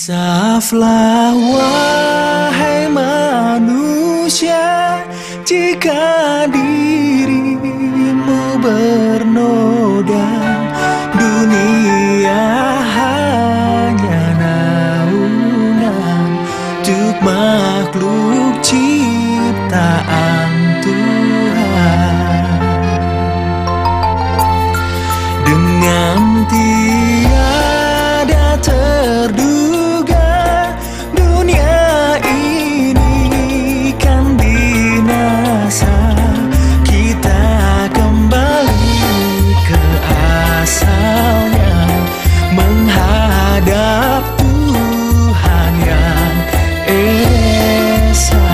Insaflah wahai manusia, jika dirimu bernoda, dunia hanya naungan untuk makhluk ciptaan Tuhan. Dengan tiada terduga, dunia ini kan binasa. Kita kembali ke asalnya, menghadap Tuhan yang esa.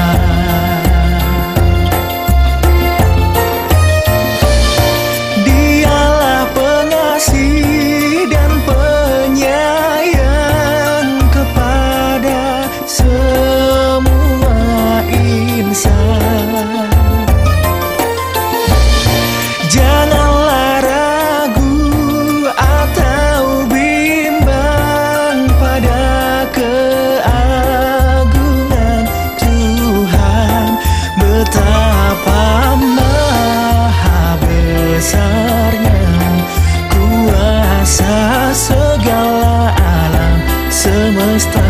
Dialah pengasih dan penyayang kepada semua insan. Janganlah ragu atau bimbang pada keagungan Tuhan, betapa maha besarnya kuasa segala alam semesta,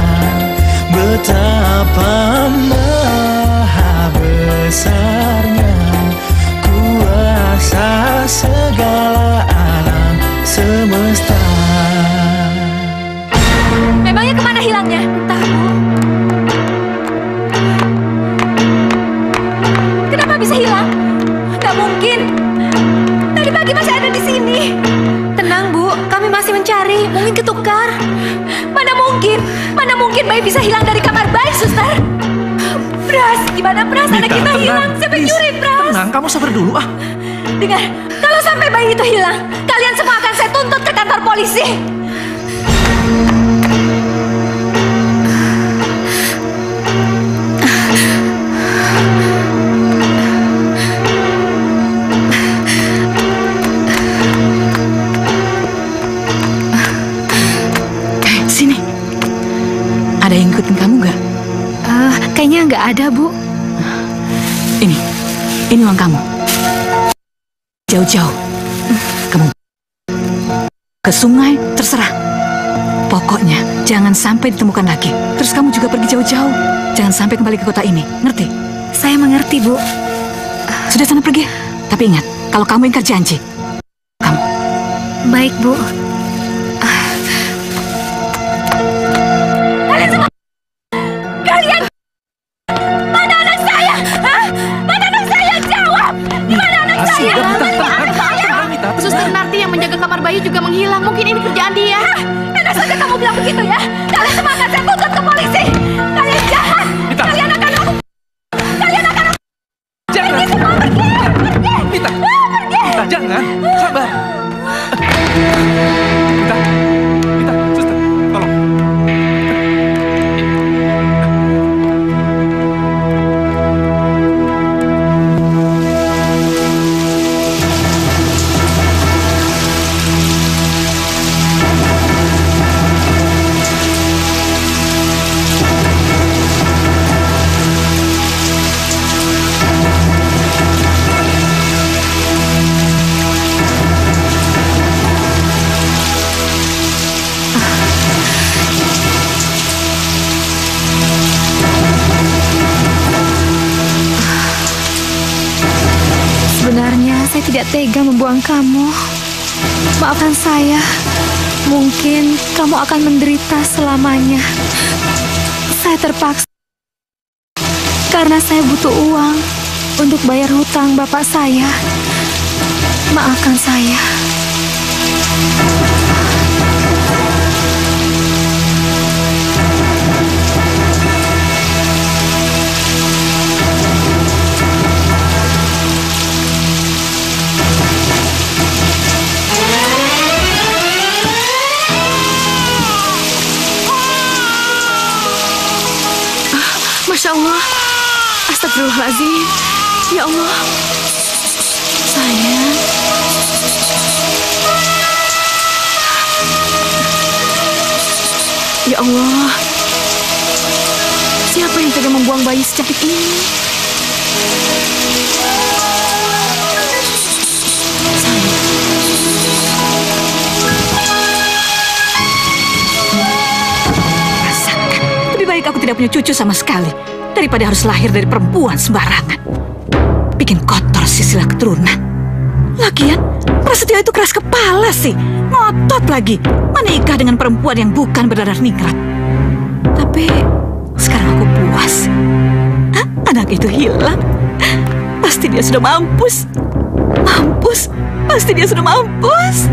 betapa maha besarnya kuasa segala alam semesta. Memangnya kemana hilangnya? Entah, Bu. Kenapa bisa hilang? Gak mungkin. Tadi pagi masih ada di sini. Tenang, Bu. Kami masih mencari. Mungkin ketukar. Mana mungkin bayi bisa hilang dari kamar bayi, Suster. Pras, gimana Pras? Anak kita tenang, hilang. Siapa yang nyuri, Pras? Tenang, kamu sabar dulu ah. Dengar, kalau sampai bayi itu hilang, kalian semua akan saya tuntut ke kantor polisi. Sini. Ada yang ngikutin kamu nggak? Kayaknya nggak ada, Bu. Ini uang kamu. Jauh-jauh. Kamu ke sungai, terserah. Pokoknya jangan sampai ditemukan lagi. Terus kamu juga pergi jauh-jauh. Jangan sampai kembali ke kota ini. Ngerti? Saya mengerti, Bu. Sudah sana pergi. Tapi ingat, kalau kamu ingkar janji, kamu. Baik, Bu. Kalian semua! Kalian! Mana anak saya? Hah? Mana anak saya? Jawab! Mana anak saya? Suster Narti yang menjaga kamar bayi juga menghilang. Mungkin ini kerjaan dia. Enak saja kamu bilang begitu ya. Kalian semua akan saya tuntut ke polisi. Kalian jahat. Mita. Kalian akan Jangan. pergi semua, pergi. Mita. Pergi. Mita, jangan. Sabar. Mita. Mita, suster, tolong. Sebenarnya saya tidak tega membuang kamu. Maafkan saya. Mungkin kamu akan menderita selamanya. Saya terpaksa karena saya butuh uang untuk bayar hutang bapak saya. Maafkan saya. Masya Allah. Astagfirullahaladzim. Ya Allah. Sayang. Ya Allah. membuang bayi secantik ini. Rasakan, lebih baik aku tidak punya cucu sama sekali daripada harus lahir dari perempuan sembarangan. Bikin kotor silsilah keturunan. Lagian, Prasetyo itu keras kepala sih. Ngotot lagi menikah dengan perempuan yang bukan berdarah ningrat. Tapi sekarang aku puas. Hah? Anak itu hilang. Pasti dia sudah mampus. Mampus. Pasti dia sudah mampus.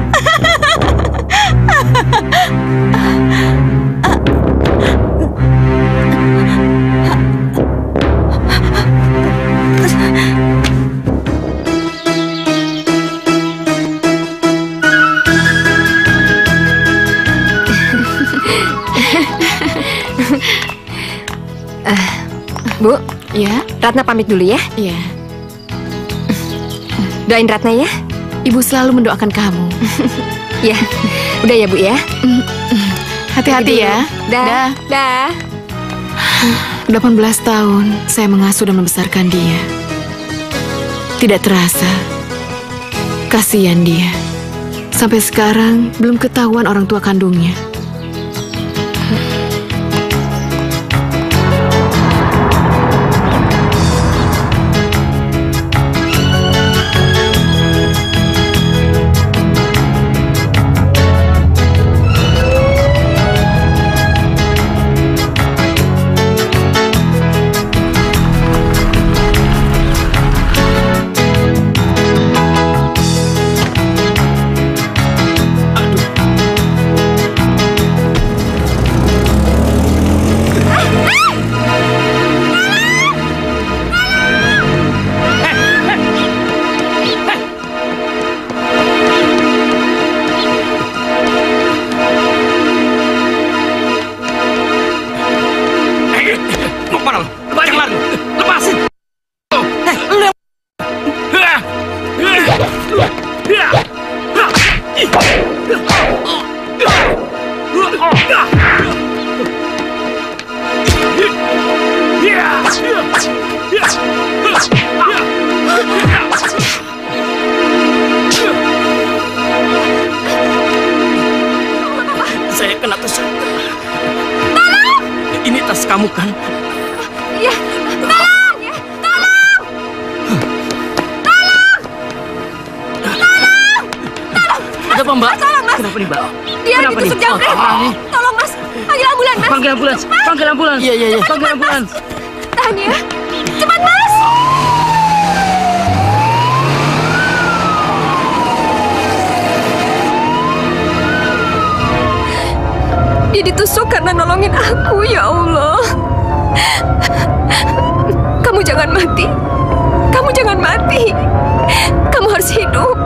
Bu, Ya, Ratna pamit dulu ya. iya. Doain Ratna ya. Ibu selalu mendoakan kamu. Ya, udah ya Bu ya. Hati-hati ya. Dah. Dah. 18 tahun saya mengasuh dan membesarkan dia. Tidak terasa. Kasihan dia. Sampai sekarang belum ketahuan orang tua kandungnya. Saya kena tusuk. Ini tas kamu kan? Ya, tolong ya, tolong. Ada apa, Mbak? Tolong, Mas. Kenapa nih, Mbak? Dia Kenapa ditusuk nih? jamret. nih? Tolong Mas, panggil ambulans Mas. Panggil ambulans. Panggil ambulans. Iya, panggil ambulans. Tahan ya. Cepat Mas. Dia ditusuk karena nolongin aku, ya Allah. Kamu jangan mati. Kamu jangan mati. Kamu harus hidup.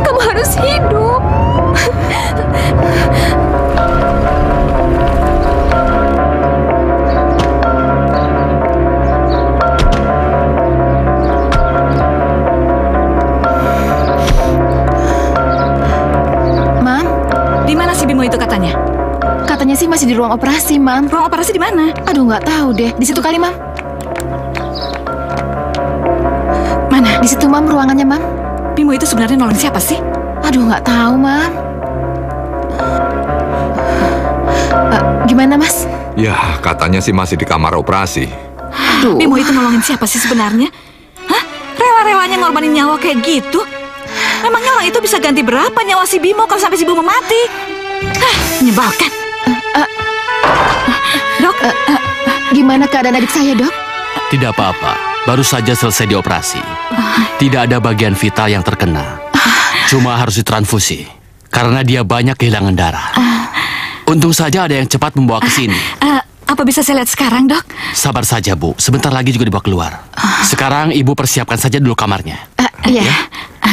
Kamu harus hidup. Mam, Di mana si Bimo itu katanya? katanya sih masih di ruang operasi, Mam. Ruang operasi di mana? Aduh, nggak tahu deh. Di situ kali, Mam. Mana? Di situ, Mam, ruangannya, Mam. Bimo itu sebenarnya nolong siapa sih? Aduh, nggak tahu, Mam. Gimana, Mas? Ya, katanya sih masih di kamar operasi. Aduh. Bimo itu nolongin siapa sih sebenarnya? Hah? Rela-relanya ngorbanin nyawa kayak gitu? Memangnya orang itu bisa ganti berapa nyawa si Bimo kalau sampai si Bimo mati? Hah, menyebalkan. Dok, Gimana keadaan adik saya, Dok? Tidak apa-apa, baru saja selesai dioperasi. Tidak ada bagian vital yang terkena. Cuma harus ditransfusi, karena dia banyak kehilangan darah. Untung saja ada yang cepat membawa ke sini. apa bisa saya lihat sekarang, Dok? Sabar saja, Bu. Sebentar lagi juga dibawa keluar. Sekarang Ibu persiapkan saja dulu kamarnya. Iya.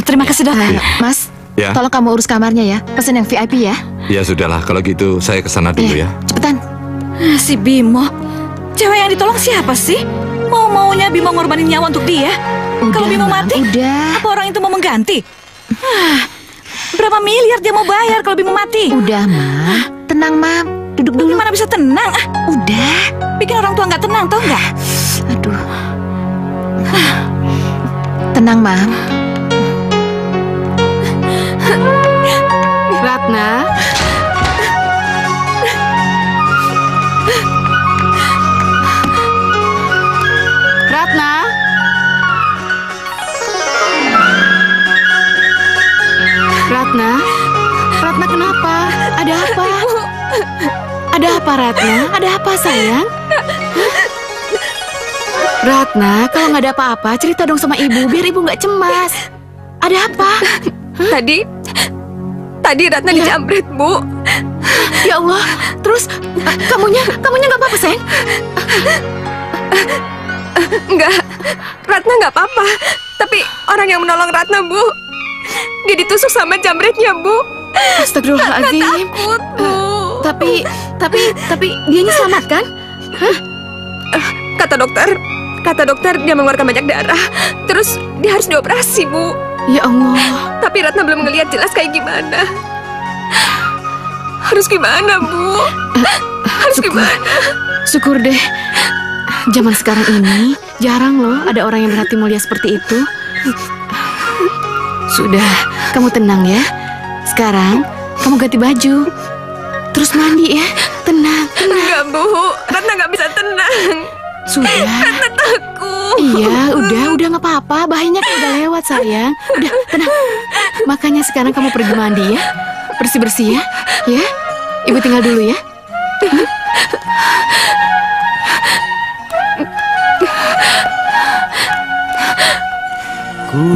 Terima kasih, Dok. Mas, Ya. tolong kamu urus kamarnya ya. Pesen yang VIP ya. Ya sudahlah, kalau gitu saya ke sana dulu ya. Cepetan. Si Bimo. Cewek yang ditolong siapa sih? Mau-maunya Bimo ngorbanin nyawa untuk dia? Kalau Bimo Mam, mati, udah. apa orang itu mau mengganti? Berapa miliar dia mau bayar kalau Bimo mati? Udah, Mam. Tenang, Mam. Duduk dulu. Gimana bisa tenang? Udah. Bikin orang tua nggak tenang, tau nggak? Aduh. Tenang, Mam. Ratna. Ratna. Ratna. Ratna kenapa? Ada apa? Ada apa, Ratna? Ada apa, sayang? Ratna, kalau nggak ada apa-apa, cerita dong sama ibu, biar ibu nggak cemas. Ada apa? Tadi Ratna dijamret, Bu. Ya Allah, terus kamunya nggak apa-apa, sayang? Enggak, Ratna nggak apa-apa. Tapi orang yang menolong Ratna, Bu, dia ditusuk sama jamretnya, Bu. Astagfirullahaladzim. Ratna takut, Bu. Tapi dianya selamat kan? Hah? Kata dokter dia mengeluarkan banyak darah. Terus dia harus dioperasi, Bu. Ya Allah. Tapi Ratna belum ngelihat jelas kayak gimana. Harus gimana, Bu? Harus gimana? Syukur deh. Zaman sekarang ini jarang loh ada orang yang berhati mulia seperti itu. Sudah, kamu tenang ya. Sekarang kamu ganti baju. Terus mandi ya. Tenang. Enggak, Bu. Ratna nggak bisa tenang. Sudah. Ratna takut. Iya, udah nggak apa-apa. Bahayanya kan udah lewat, sayang. Udah, tenang. Makanya sekarang kamu pergi mandi ya. Bersih-bersih ya. Ya. Ibu tinggal dulu ya.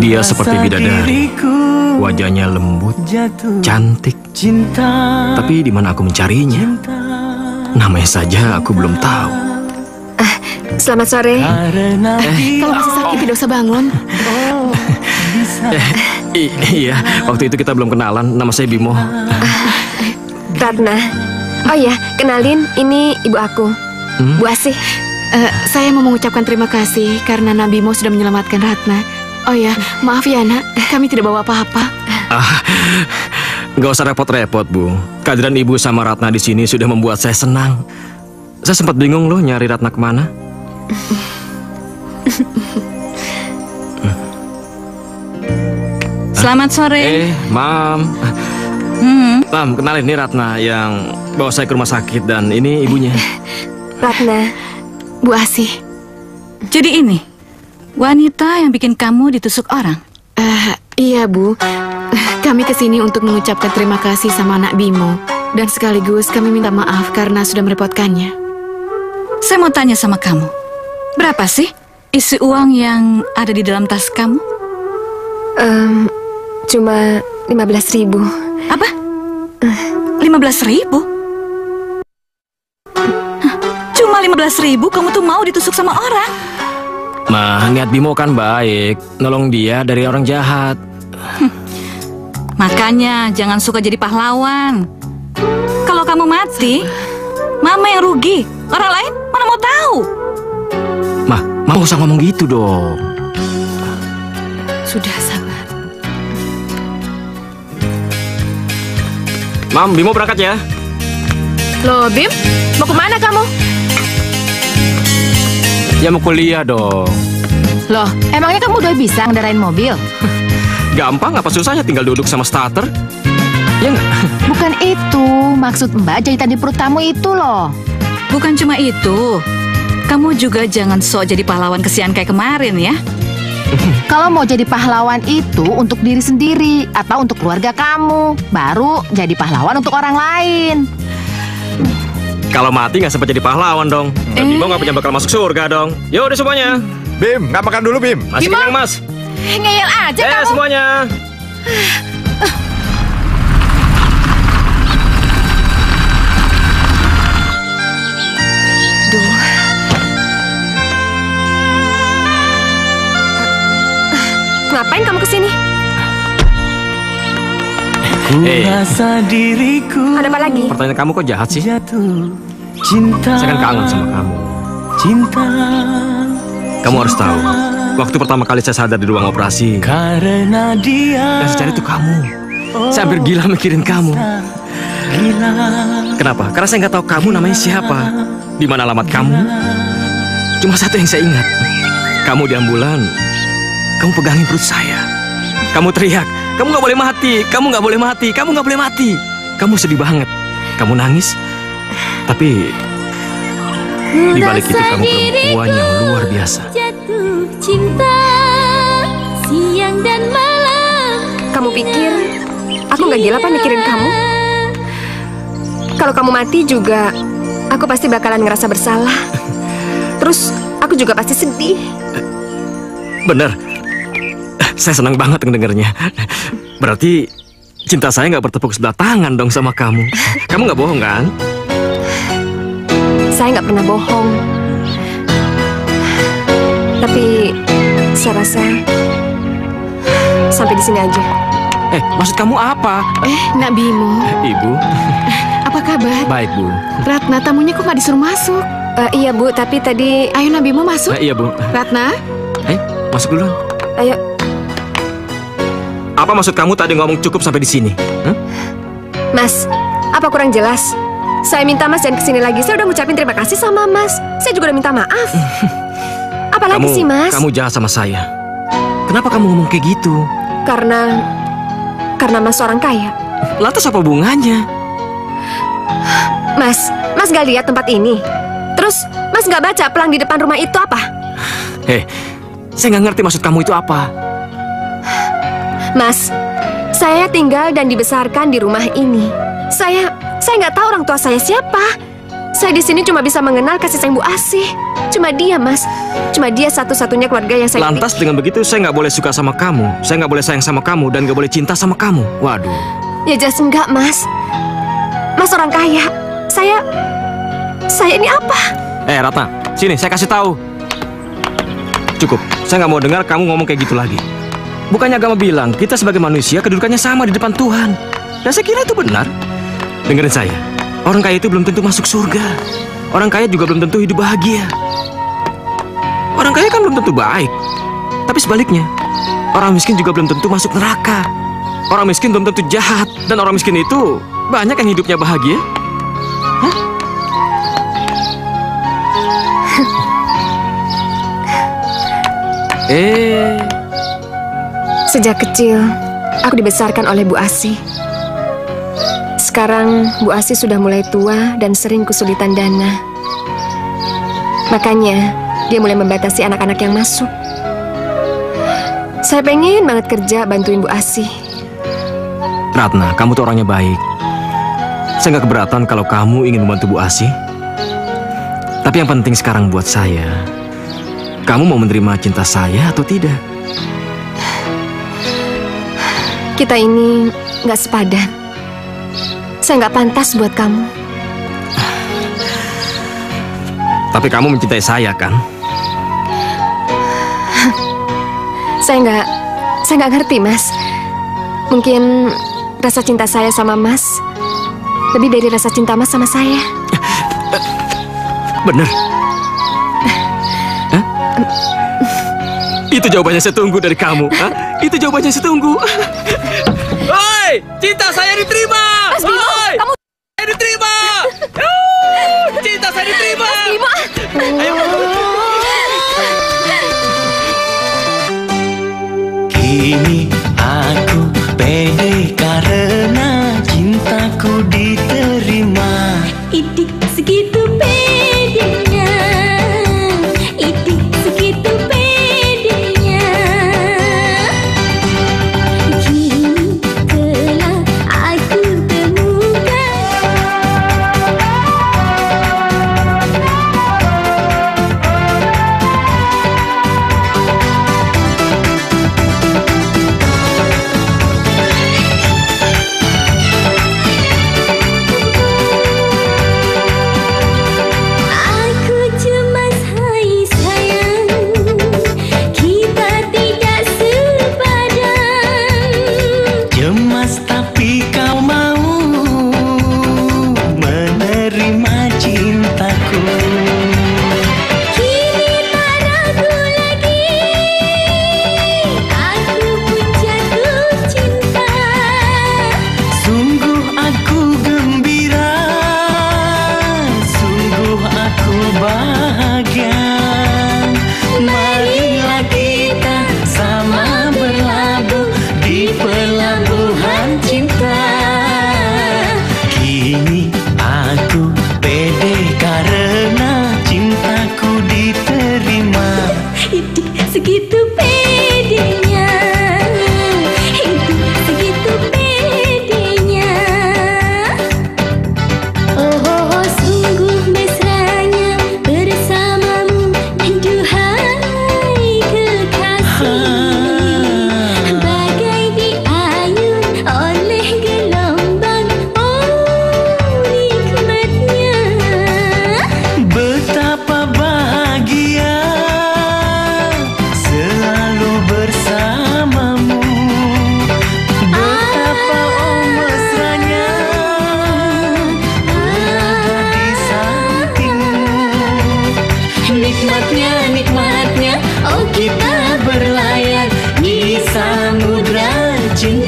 Dia seperti bidadari, wajahnya lembut, cantik. Tapi di mana aku mencarinya? Namanya saja aku belum tahu. Selamat sore. Kalau masih sakit tidak usah bangun. Iya, waktu itu kita belum kenalan. Nama saya Bimo. Ratna. Oh ya, kenalin, ini ibu aku, Bu Asih. Saya mau mengucapkan terima kasih karena Nabimo sudah menyelamatkan Ratna. Oh ya, maaf ya nak, kami tidak bawa apa-apa. Nggak usah repot-repot, Bu. Kehadiran Ibu sama Ratna di sini sudah membuat saya senang. Saya sempat bingung loh nyari Ratna kemana. Selamat sore. Mam. Mam, kenalin ini Ratna yang bawa saya ke rumah sakit dan ini ibunya. Ratna. Bu Asih. Jadi ini wanita yang bikin kamu ditusuk orang. Iya Bu. Kami kesini untuk mengucapkan terima kasih sama anak Bimo. Dan sekaligus kami minta maaf karena sudah merepotkannya. Saya mau tanya sama kamu, berapa sih isi uang yang ada di dalam tas kamu? Cuma 15.000. Apa? 15.000? Cuma 15.000 kamu tuh mau ditusuk sama orang? Ma, niat Bimo kan baik, nolong dia dari orang jahat. Makanya jangan suka jadi pahlawan. Kalau kamu mati, Mama yang rugi. Orang lain mana mau tahu? Ma nggak usah ngomong gitu dong. Sudah sabar. Mam, Bimo berangkat ya. Loh Bim, mau kemana kamu? Ya mau kuliah dong. Loh, emangnya kamu udah bisa ngendarain mobil? Gampang, apa susahnya tinggal duduk sama starter? Ya nggak? Bukan itu, maksud Mbak jahitan di perut kamu itu loh. Bukan cuma itu, kamu juga jangan sok jadi pahlawan kesian kayak kemarin ya. Kalau mau jadi pahlawan itu untuk diri sendiri atau untuk keluarga kamu, baru jadi pahlawan untuk orang lain. Kalau mati nggak sempat jadi pahlawan dong. Dan Bimo nggak punya bakal masuk surga dong. Yuk udah semuanya. Bim, nggak makan dulu Bim. Masih kenyang Mas. Ngeyel aja kamu. Semuanya. Ngapain kamu kesini? Rasa diriku. Ada apa lagi? Pertanyaan kamu kok jahat sih? Jatuh cinta. Saya kan kangen sama kamu. Cinta. Kamu harus tahu, waktu pertama kali saya sadar di ruang operasi, Karena dia. yang saya cari itu kamu. Saya hampir gila mikirin kamu. gila. Kenapa? Karena saya nggak tahu kamu namanya siapa, di mana alamat kamu. Cuma satu yang saya ingat. Kamu di ambulan, kamu pegangin perut saya. Kamu teriak, kamu nggak boleh mati, kamu nggak boleh mati, kamu nggak boleh mati. Kamu sedih banget, kamu nangis. Tapi di balik itu kamu perempuan yang luar biasa. Jatuh cinta siang dan malam. Kamu pikir aku nggak gila apa mikirin kamu? Kalau kamu mati juga, aku pasti bakalan ngerasa bersalah. Terus aku juga pasti sedih. Bener, saya senang banget ngedengarnya. Berarti cinta saya nggak bertepuk sebelah tangan dong sama kamu. Kamu nggak bohong kan? Saya nggak pernah bohong. Tapi saya rasa sampai di sini aja. Maksud kamu apa? Nak Bimo. Ibu. Apa kabar? Baik, Bu. Ratna, tamunya kok nggak disuruh masuk? Iya, Bu, tapi tadi... Ayo Nak Bimo masuk. Iya, Bu. Ratna. Masuk duluan. Ayo. Apa maksud kamu tadi ngomong cukup sampai di sini? Mas, apa kurang jelas? Saya minta Mas jangan kesini lagi. Saya udah ngucapin terima kasih sama Mas. Saya juga udah minta maaf. Apalagi sih, Mas? Kamu jahat sama saya. Kenapa kamu ngomong kayak gitu? Karena Mas orang kaya. Lantas apa hubungannya? Mas gak lihat tempat ini? Terus Mas gak baca pelang di depan rumah itu apa? Saya nggak ngerti maksud kamu itu apa. Mas, saya tinggal dan dibesarkan di rumah ini. Saya nggak tahu orang tua saya siapa. Saya di sini cuma bisa mengenal kasih sayang Bu Asih. Cuma dia, Mas. Cuma dia satu-satunya keluarga yang saya... Lantas dengan begitu saya nggak boleh suka sama kamu, saya nggak boleh sayang sama kamu, dan nggak boleh cinta sama kamu. Waduh. Ya jelas enggak, Mas. Mas orang kaya. Saya ini apa? Ratna, sini saya kasih tahu. Cukup, saya nggak mau dengar kamu ngomong kayak gitu lagi. Bukannya agama bilang kita sebagai manusia kedudukannya sama di depan Tuhan. Dan saya kira itu benar. Dengerin saya, orang kaya itu belum tentu masuk surga. Orang kaya juga belum tentu hidup bahagia. Orang kaya kan belum tentu baik. Tapi sebaliknya, orang miskin juga belum tentu masuk neraka. Orang miskin belum tentu jahat. Dan orang miskin itu banyak yang hidupnya bahagia. Sejak kecil, aku dibesarkan oleh Bu Asih. Sekarang, Bu Asih sudah mulai tua dan sering kesulitan dana. Makanya, dia mulai membatasi anak-anak yang masuk. Saya pengen banget kerja bantuin Bu Asih. Ratna, kamu tuh orangnya baik. Saya nggak keberatan kalau kamu ingin membantu Bu Asih. Tapi yang penting sekarang buat saya, kamu mau menerima cinta saya atau tidak? Kita ini nggak sepadan. Saya nggak pantas buat kamu. Tapi kamu mencintai saya, kan? Saya nggak ngerti, Mas. Mungkin rasa cinta saya sama Mas lebih dari rasa cinta Mas sama saya. Bener. Itu jawabannya saya tunggu dari kamu. Itu jawabannya saya tunggu. Hoi, cinta saya diterima. Mas Bimo, kamu... Saya diterima. Cinta saya diterima. Mas Bimo. Ayo. Kini aku pede karena cintaku diterima. Idik segitu pedenya, idik segitu pedenya. Kini telah aku temukan.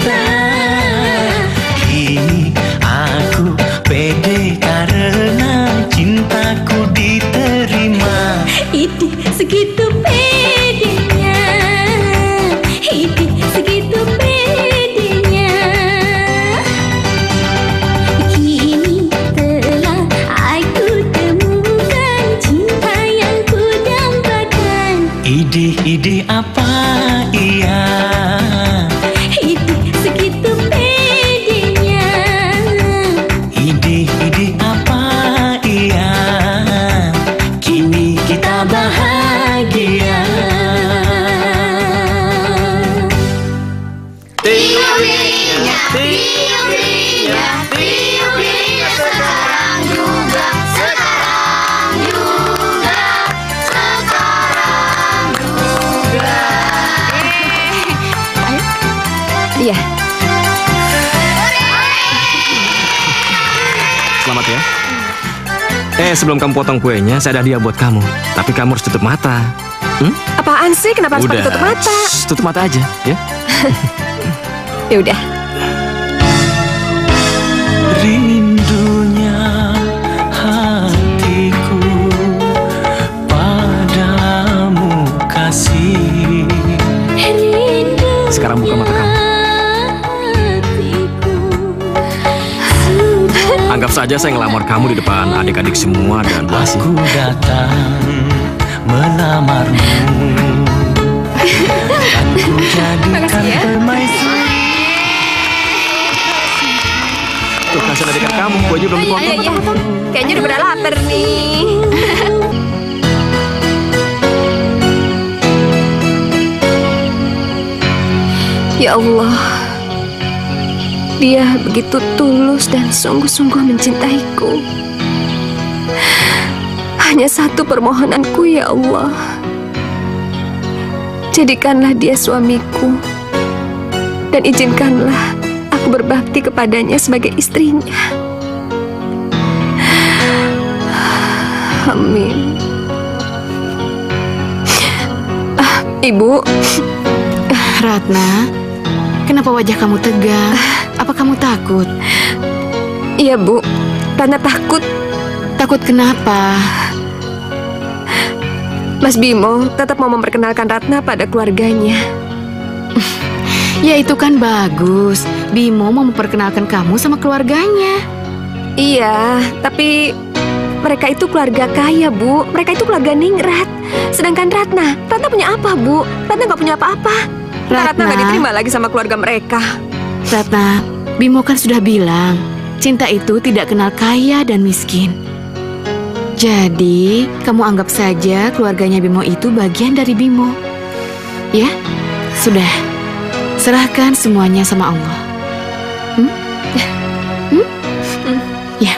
cinta. Kini aku pede karena cintaku diterima. Idi segitu pedenya, Idi segitu pedenya. Kini telah aku temukan cinta yang ku dambakan. Ide apa iya? Idi segitu pedenya. Ide apa iya? Kini kita bahagia. Tiup-tiup-nya, tiup-tiup-nya, tiup-tiup sekarang juga, sekarang juga, sekarang juga. Iya. Selamat ya. Sebelum kamu potong kuenya, saya ada hadiah buat kamu. Tapi kamu harus tutup mata. Apaan sih? Kenapa harus pakai tutup mata? Tutup mata aja, ya. Ya udah. Rindunya hatiku padamu kasih. Sekarang buka mata kamu. Anggap saja saya ngelamar kamu di depan adik-adik semua dan masih. Aku datang melamarmu. Aku jadikan permaisuri. Tuh, kasih adik kamu, kuenya belum dipotong. Kayaknya udah pada lapar nih. Ya Allah, dia begitu tulus dan sungguh-sungguh mencintaiku. Hanya satu permohonanku, ya Allah. Jadikanlah dia suamiku dan izinkanlah aku berbakti kepadanya sebagai istrinya. Amin. Ibu. Ratna, kenapa wajah kamu tegang? Apa kamu takut? Iya, Bu. Ratna takut. Takut kenapa? Mas Bimo tetap mau memperkenalkan Ratna pada keluarganya. Ya itu kan bagus. Bimo mau memperkenalkan kamu sama keluarganya. Iya, tapi mereka itu keluarga kaya, Bu. Mereka itu keluarga ningrat. Sedangkan Ratna punya apa, Bu? Ratna nggak punya apa-apa. Ratna nggak diterima lagi sama keluarga mereka. Ratna, Bimo kan sudah bilang, cinta itu tidak kenal kaya dan miskin. Jadi, kamu anggap saja keluarganya Bimo itu bagian dari Bimo. Ya, sudah. Serahkan semuanya sama Allah. Ya.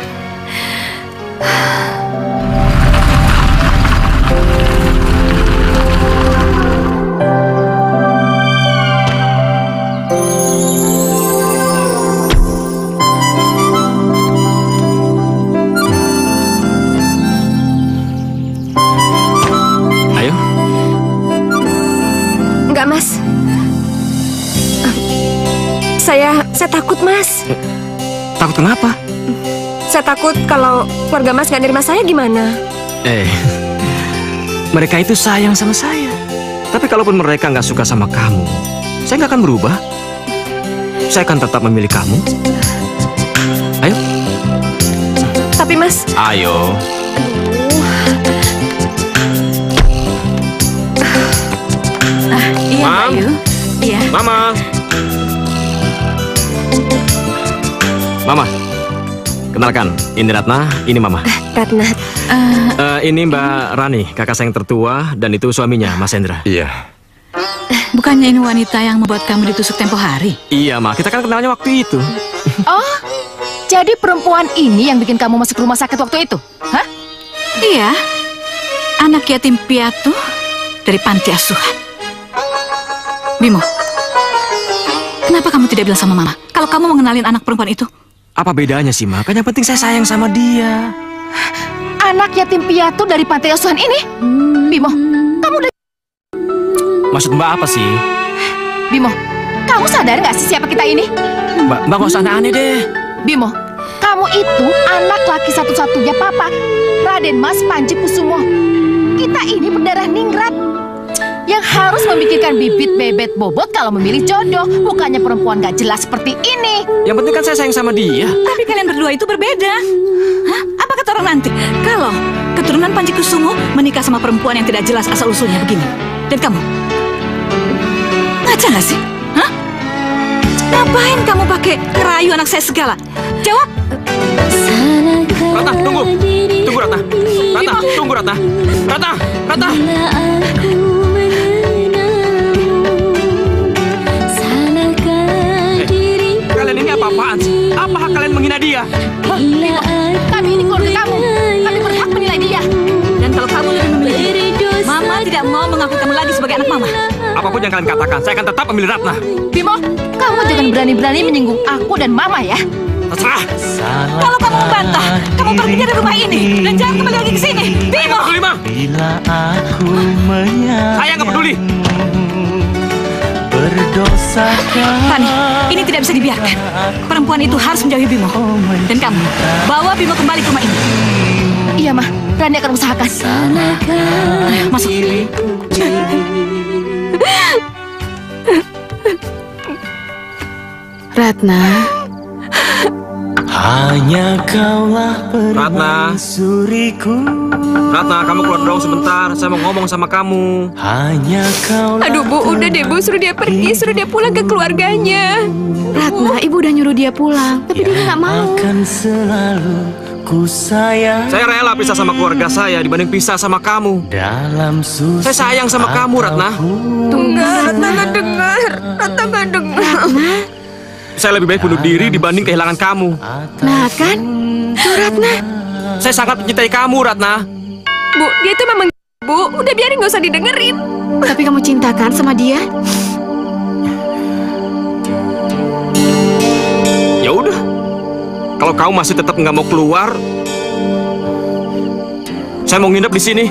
Ayo. Enggak, Mas. Saya takut, Mas. Takut kenapa? Saya takut kalau keluarga Mas nggak nerima saya gimana? Mereka itu sayang sama saya. Tapi kalaupun mereka nggak suka sama kamu, saya nggak akan berubah. Saya akan tetap memilih kamu. Ayo. Tapi Mas... Ayo. Iya, Mam. Bayu. Iya. Mama. Mama. Kenalkan, ini Ratna, ini Mama. Ratna. Ini Mbak Rani, kakak saya yang tertua, dan itu suaminya, Mas Hendra. Iya. Bukannya ini wanita yang membuat kamu ditusuk tempo hari? Iya, Ma. Kita kan kenalnya waktu itu. Oh, jadi perempuan ini yang bikin kamu masuk rumah sakit waktu itu? Hah? Iya. Anak yatim piatu dari panti asuhan. Bimo, kenapa kamu tidak bilang sama Mama kalau kamu mengenalin anak perempuan itu? Apa bedanya sih, Ma? Kan yang penting saya sayang sama dia. Anak yatim piatu dari panti asuhan ini? Bimo, kamu udah... Maksud Mbak apa sih? Bimo, Kamu sadar nggak sih siapa kita ini? Mbak nggak usah aneh-aneh deh. Bimo, kamu itu anak laki satu-satunya Papa, Raden Mas Panji Kusumo. Kita ini berdarah ningrat yang harus memikirkan bibit bebet bobot kalau memilih jodoh, bukannya perempuan gak jelas seperti ini. Yang penting kan saya sayang sama dia. Tapi kalian berdua itu berbeda. Hah? Apa kata orang nanti? Kalau keturunan Panji Kusumo menikah sama perempuan yang tidak jelas asal-usulnya begini. Dan kamu? Ngaca gak sih? Hah? Ngapain kamu pakai ngerayu anak saya segala? Jawab! Ratna, tunggu! Tunggu, Ratna! Ratna, tunggu, Ratna! Ratna! Ratna! Kalian ini apa-apaan sih? Apa hak kalian menghina dia? Kami ini keluarga kamu. Kami berhak menilai dia. Dan kalau kamu lebih memilih dia, Mama tidak mau mengakui kamu lagi sebagai anak Mama. Apapun yang kalian katakan, saya akan tetap memilih Ratna. Bimo, kamu jangan berani-berani menyinggung aku dan Mama ya. Terserah. Kalau kamu membantah, kamu pergi dari rumah ini dan jangan kembali lagi ke sini. Bimo! Bila aku menyayangmu, Saya nggak peduli. Berdosakah Fani, ini tidak bisa dibiarkan. Perempuan itu harus menjauhi Bimo. Dan kamu, bawa Bimo kembali ke rumah ini. Iya, Ma. Rani akan usahakan. Masuk. Ratna, hanya kaulah permaisuriku. Ratna, kamu keluar dong sebentar. Saya mau ngomong sama kamu. Hanya kaulah. Aduh Bu, udah deh Bu, suruh dia pergi, suruh dia pulang ke keluarganya. Ratna, Ibu udah nyuruh dia pulang, tapi dia nggak mau. Akan selalu ku sayang. Saya rela pisah sama keluarga saya dibanding pisah sama kamu. Dalam susah. Saya sayang sama kamu, Ratna. Enggak, Ratna nggak dengar. Ratna nggak dengar. Saya lebih baik bunuh diri dibanding kehilangan kamu. Nah kan, tuh Ratna. Saya sangat mencintai kamu, Ratna. Bu, dia itu memang Bu, udah biarin nggak usah didengerin. Tapi kamu cintakan sama dia? Ya udah. Kalau kamu masih tetap nggak mau keluar, saya mau nginep di sini.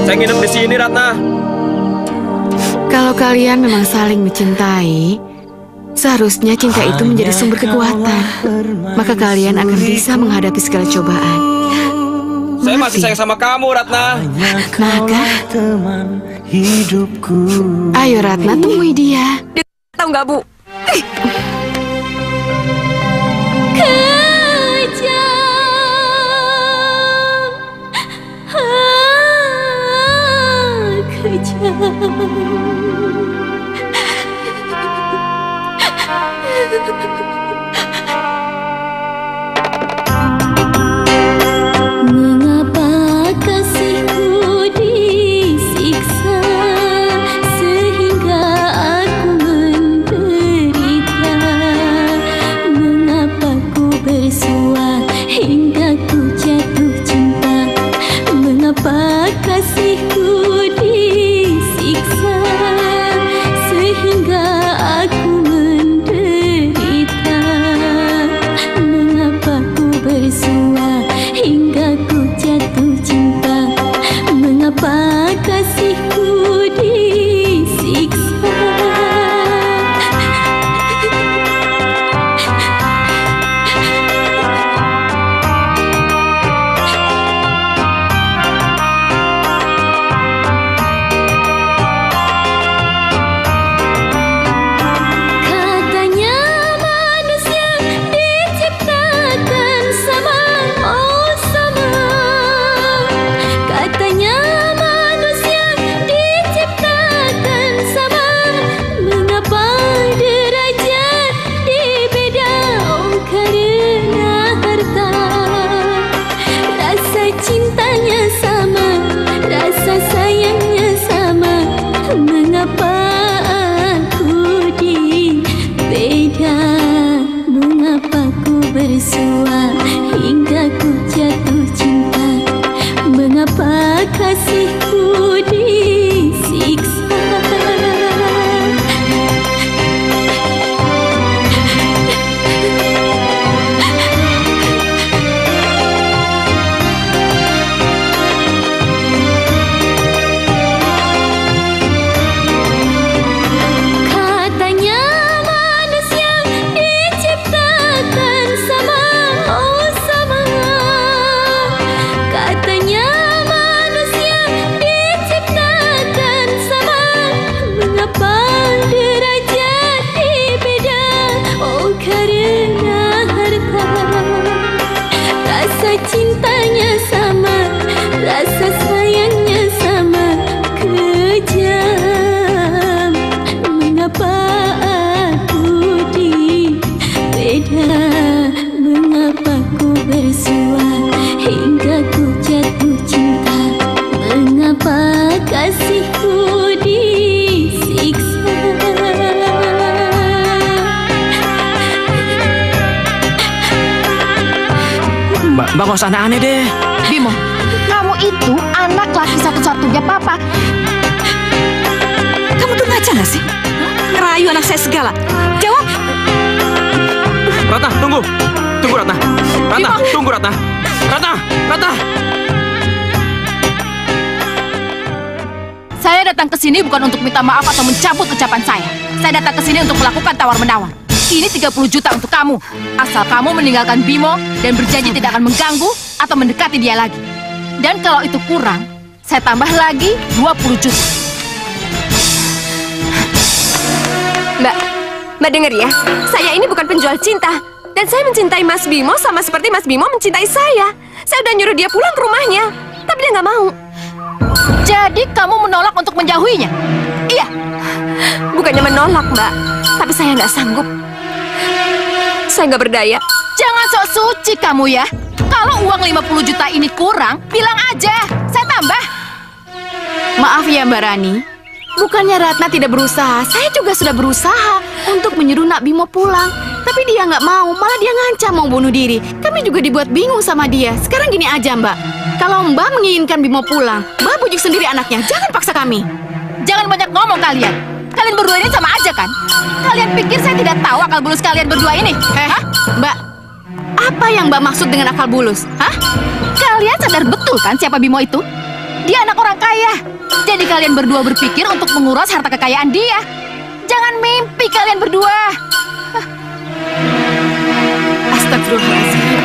Saya nginep di sini, Ratna. Kalau kalian memang saling mencintai, seharusnya cinta itu menjadi sumber kekuatan. Maka kalian akan bisa menghadapi segala cobaan. Saya masih sayang sama kamu, Ratna. Nah kan? Teman hidupku. Ayo Ratna, temui dia. Dia tahu nggak Bu? Mengapa kasihku disiksa sehingga aku menderita? Mengapa ku bersua hingga ku jatuh cinta? Mengapa kasihku disiksa Mbak nggak usah aneh-aneh deh. Bimo, kamu itu anak laki satu-satunya papa. Kamu tuh ngaca nggak sih? Ngerayu anak saya segala. Jawab. Ratna, tunggu. Tunggu, Ratna. Ratna, tunggu, Ratna. Ratna, Ratna. Saya datang ke sini bukan untuk minta maaf atau mencabut ucapan saya. Saya datang ke sini untuk melakukan tawar-menawar. Ini 30 juta untuk kamu. Asal kamu meninggalkan Bimo dan berjanji tidak akan mengganggu atau mendekati dia lagi. Dan kalau itu kurang, saya tambah lagi 20 juta. Mbak dengar ya, saya ini bukan penjual cinta. Dan saya mencintai Mas Bimo sama seperti Mas Bimo mencintai saya. Saya udah nyuruh dia pulang ke rumahnya, tapi dia nggak mau. Jadi kamu menolak untuk menjauhinya? Iya. Bukannya menolak, Mbak. Tapi saya nggak sanggup. Saya nggak berdaya. Jangan sok suci kamu ya. Kalau uang 50 juta ini kurang, bilang aja. Saya tambah. Maaf ya Mbak Rani. Bukannya Ratna tidak berusaha, saya juga sudah berusaha untuk menyuruh Nak Bimo pulang. Tapi dia nggak mau, malah dia ngancam mau bunuh diri. Kami juga dibuat bingung sama dia. Sekarang gini aja Mbak, kalau Mbak menginginkan Bimo pulang, Mbak bujuk sendiri anaknya, jangan paksa kami. Jangan banyak ngomong kalian. Kalian berdua ini sama aja kan? Kalian pikir saya tidak tahu akal bulus kalian berdua ini? Hah? Mbak, apa yang Mbak maksud dengan akal bulus? Hah? Kalian sadar betul kan siapa Bimo itu? Dia anak orang kaya. Jadi kalian berdua berpikir untuk menguras harta kekayaan dia. Jangan mimpi kalian berdua. Astagfirullahaladzim.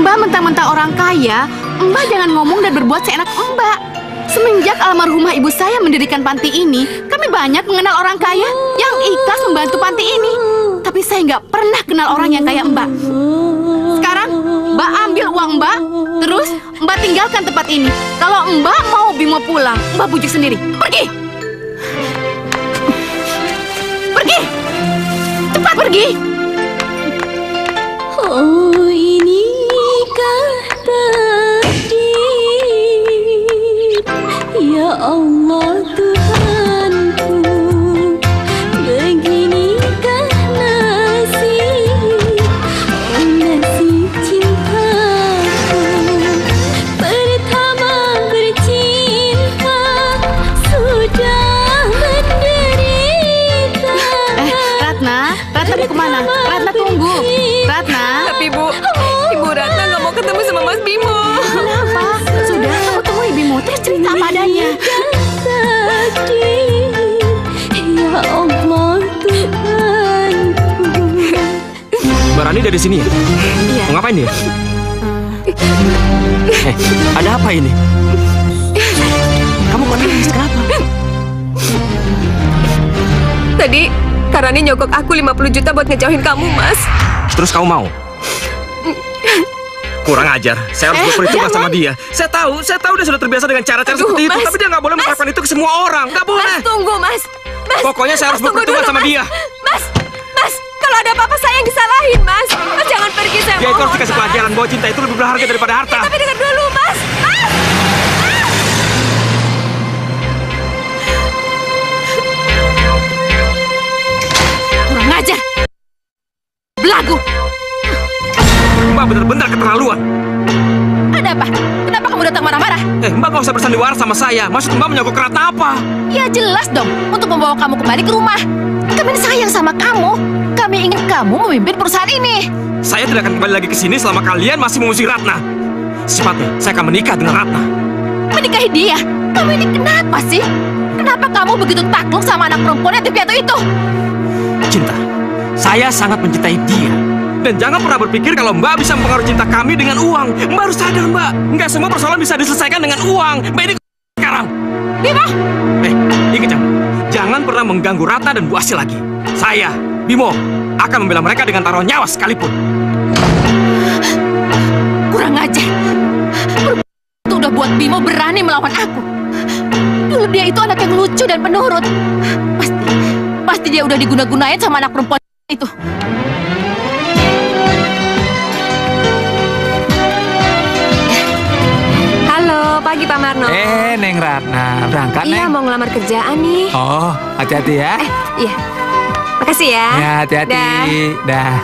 Mbak mentang-mentang orang kaya, Mbak jangan ngomong dan berbuat seenak Mbak. Semenjak almarhumah ibu saya mendirikan panti ini, kami banyak mengenal orang kaya yang ikhlas membantu panti ini. Tapi saya nggak pernah kenal orang yang kayak Mbak. Sekarang Mbak ambil uang Mbak, terus Mbak tinggalkan tempat ini. Kalau Mbak mau Bimo pulang, Mbak bujuk sendiri. Pergi! Pergi! Cepat pergi! Oh, inikah takdir, ya Allah Tuhanku, beginikah nasib, oh nasib cintaku. Pertama bercinta, sudah menderita. Ratna mau kemana? Ratna tunggu. Ratna. Tapi Ibu Ratna nggak mau ketemu sama Mas Bimo. Kenapa? Sudah, kamu temui Bimo, terus cerita apa adanya. Ya Allah Tuhanku. Mbak Rani dari sini ya? Iya. Mau ngapain dia? Ada apa ini? Kamu kok nangis? Kenapa? Tadi Karani nyogok aku 50 juta buat ngejauhin kamu, Mas. Terus kamu mau? Kurang ajar. Saya harus berperhitungan sama dia. Saya tahu dia sudah terbiasa dengan cara-cara seperti itu. Tapi dia nggak boleh menerapkan itu ke semua orang. Nggak boleh. Mas, tunggu, Mas. Pokoknya saya harus berperhitungan sama dia. Mas, kalau ada apa-apa saya yang disalahin, Mas. Mas jangan pergi, saya Dia itu harus mohon, dikasih Mas. pelajaran bahwa cinta itu lebih berharga daripada harta. Tapi dengar dulu, Mas. Kurang ajar. Belagu. Mbak benar-benar keterlaluan. Ada apa? Kenapa kamu datang marah-marah? Mbak nggak usah bersandiwara sama saya. Maksud Mbak menyogok Ratna apa? Ya jelas dong, untuk membawa kamu kembali ke rumah. Kami sayang sama kamu. Kami ingin kamu memimpin perusahaan ini. Saya tidak akan kembali lagi ke sini selama kalian masih mengusir Ratna. Secepatnya, saya akan menikah dengan Ratna. Menikahi dia? Kamu ini kenapa sih? Kenapa kamu begitu takluk sama anak perempuan yang piatu itu? Cinta, saya sangat mencintai dia. Dan jangan pernah berpikir kalau Mbak bisa mempengaruhi cinta kami dengan uang. Mbak harus sadar, Mbak. Nggak semua persoalan bisa diselesaikan dengan uang. Mbak ini sekarang. Bimo! Ingat jangan pernah mengganggu Ratna dan Bu Asil lagi. Saya, Bimo, akan membela mereka dengan taruhan nyawa sekalipun. Kurang ajar. Itu udah buat Bimo berani melawan aku. Dulu dia itu anak yang lucu dan penurut. Pasti dia udah diguna-gunain sama anak perempuan itu. Halo, pagi Pak Marno. Neng Ratna, berangkat Iya, Neng? mau ngelamar kerjaan nih. Oh, hati-hati ya. Iya. Makasih ya. Ya, hati-hati. Dah.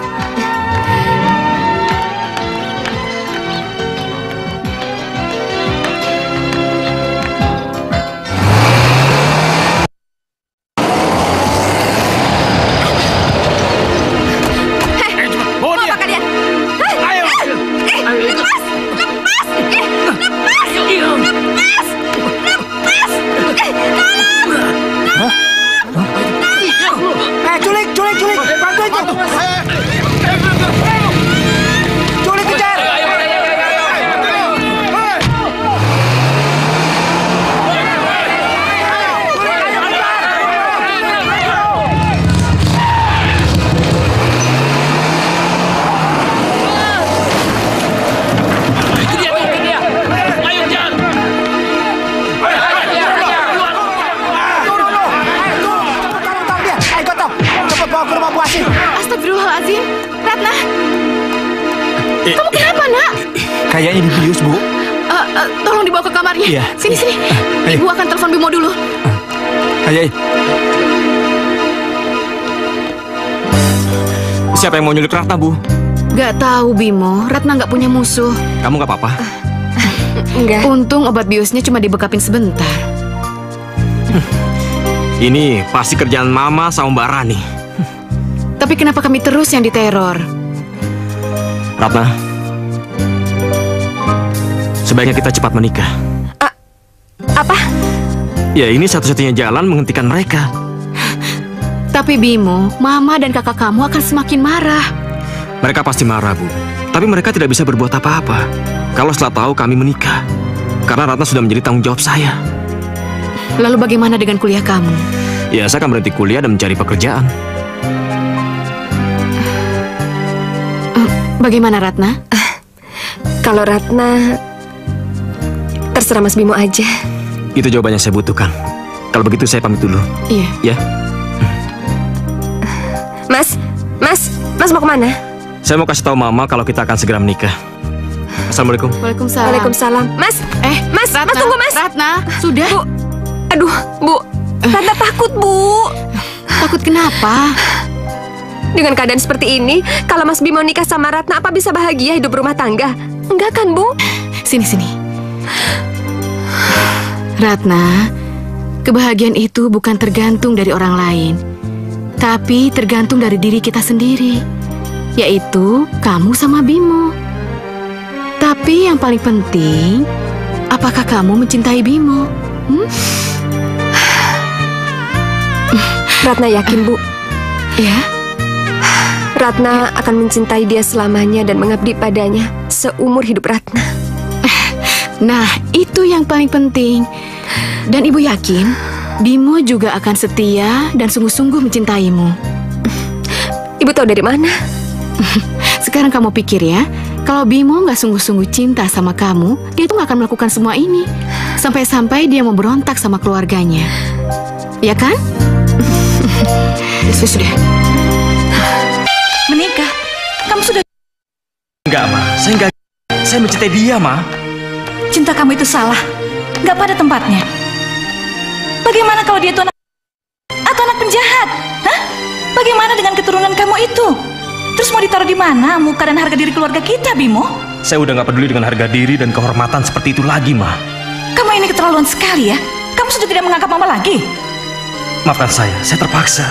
Astagfirullahaladzim. Ratna, kamu kenapa, nak? Kayaknya dibius, Bu. Tolong dibawa ke kamarnya. Iya. Sini. Ibu akan telepon Bimo dulu. Ayo. Siapa yang mau nyulik Ratna, Bu? Gak tahu, Bimo. Ratna gak punya musuh. Kamu gak apa-apa? Enggak. Untung obat biusnya cuma dibekapin sebentar. Ini pasti kerjaan Mama sama Mbak Rani. Tapi kenapa kami terus yang diteror? Ratna, sebaiknya kita cepat menikah. Apa? Ya, ini satu-satunya jalan menghentikan mereka. Tapi Bimo, Mama dan kakak kamu akan semakin marah. Mereka pasti marah, Bu. Tapi mereka tidak bisa berbuat apa-apa kalau setelah tahu kami menikah. Karena Ratna sudah menjadi tanggung jawab saya. Lalu bagaimana dengan kuliah kamu? Ya, saya akan berhenti kuliah dan mencari pekerjaan. Bagaimana, Ratna? Kalau Ratna, terserah Mas Bimo aja. Itu jawaban yang saya butuhkan. Kalau begitu saya pamit dulu. Iya. Ya. Mas mau kemana? Saya mau kasih tahu Mama kalau kita akan segera menikah. Assalamualaikum. Waalaikumsalam. Waalaikumsalam. Mas, Ratna, tunggu, Mas. Ratna, sudah. Bu, aduh, Bu. Ratna takut, Bu. Takut kenapa? Dengan keadaan seperti ini, kalau Mas Bimo nikah sama Ratna, apa bisa bahagia hidup rumah tangga? Enggak kan, Bu? Sini. Ratna, kebahagiaan itu bukan tergantung dari orang lain, tapi tergantung dari diri kita sendiri, yaitu kamu sama Bimo. Tapi yang paling penting, apakah kamu mencintai Bimo? Ratna yakin, Bu. Ya? Ratna akan mencintai dia selamanya dan mengabdi padanya seumur hidup Ratna. Nah, itu yang paling penting. Dan Ibu yakin, Bimo juga akan setia dan sungguh-sungguh mencintaimu. Ibu tahu dari mana? Sekarang kamu pikir ya, kalau Bimo nggak sungguh-sungguh cinta sama kamu, dia tuh nggak akan melakukan semua ini. Sampai-sampai dia mau berontak sama keluarganya. Ya kan? Sudah. Menikah? Kamu sudah... Enggak, Ma. Saya mencintai dia, Ma. Cinta kamu itu salah. Nggak pada tempatnya. Bagaimana kalau dia itu anak... atau anak penjahat? Hah? Bagaimana dengan keturunan kamu itu? Terus mau ditaruh di mana muka dan harga diri keluarga kita, Bimo? Saya udah nggak peduli dengan harga diri dan kehormatan seperti itu lagi, Ma. Kamu ini keterlaluan sekali ya. Kamu sudah tidak menganggap Mama lagi. Maafkan saya terpaksa.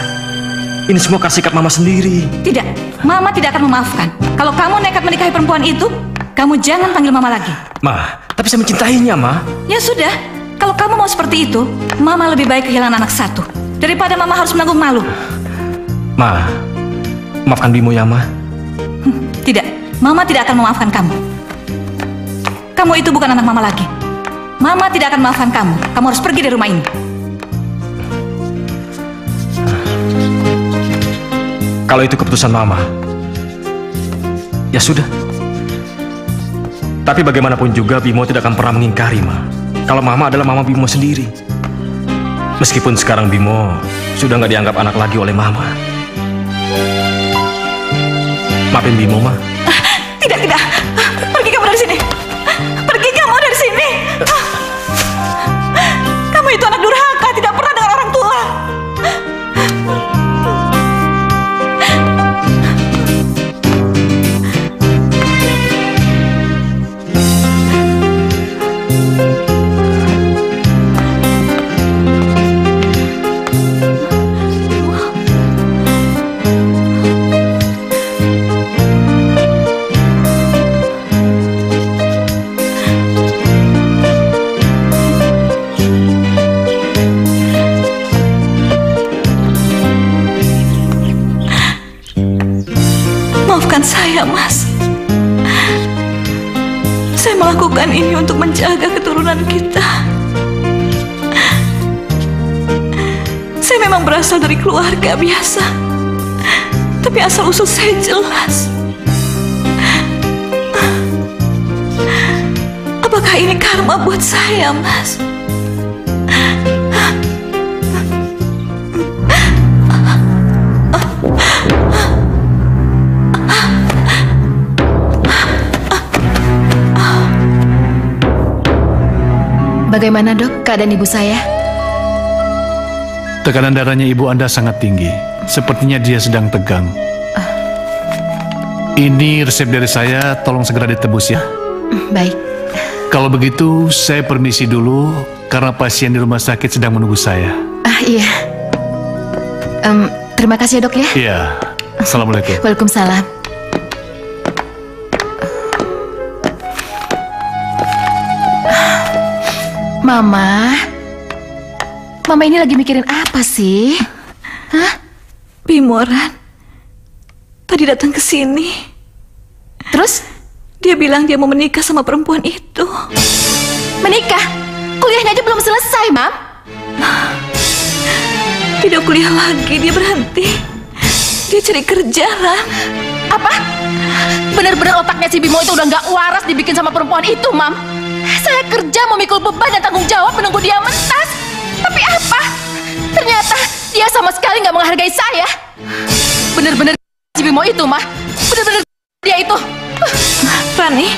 Ini semua karena sikap Mama sendiri. Tidak, Mama tidak akan memaafkan. Kalau kamu nekat menikahi perempuan itu, kamu jangan panggil Mama lagi. Ma, tapi saya mencintainya, Ma. Ya sudah, kalau kamu mau seperti itu, Mama lebih baik kehilangan anak satu daripada Mama harus menanggung malu. Ma, maafkan Bimo ya, Ma. Tidak, Mama tidak akan memaafkan kamu. Kamu itu bukan anak Mama lagi. Mama tidak akan memaafkan kamu. Kamu harus pergi dari rumah ini. Kalau itu keputusan Mama, ya sudah. Tapi bagaimanapun juga Bimo tidak akan pernah mengingkari, Ma. Kalau Mama adalah Mama Bimo sendiri. Meskipun sekarang Bimo sudah nggak dianggap anak lagi oleh Mama. Maafin Bimo, Ma. Tidak. Pergi kamu dari sini. Pergi kamu dari sini. Kamu itu anak durhaka, tidak pernah dengar orang tua. Maafkan saya, Mas. Saya melakukan ini untuk menjaga keturunan kita. Saya memang berasal dari keluarga biasa, tapi asal-usul saya jelas. Apakah ini karma buat saya, Mas? Bagaimana dok keadaan ibu saya? Tekanan darahnya ibu Anda sangat tinggi. Sepertinya dia sedang tegang. Ini resep dari saya, tolong segera ditebus ya. Baik. Kalau begitu, saya permisi dulu karena pasien di rumah sakit sedang menunggu saya. Iya. Terima kasih ya dok ya. Iya. Assalamualaikum. Waalaikumsalam. Mama ini lagi mikirin apa sih? Hah? Bimoran tadi datang ke sini. Terus? Dia bilang dia mau menikah sama perempuan itu. Menikah? Kuliahnya aja belum selesai, Mam. Tidak kuliah lagi, dia berhenti. Dia cari kerja, Ran. Apa? Bener-bener otaknya si Bimo itu udah nggak waras dibikin sama perempuan itu, Mam. Saya kerja memikul beban dan tanggung jawab menunggu dia mentas. Tapi apa? Ternyata dia sama sekali nggak menghargai saya. Bener-bener si Bimo itu, Mah. Bener-bener dia itu. Rani.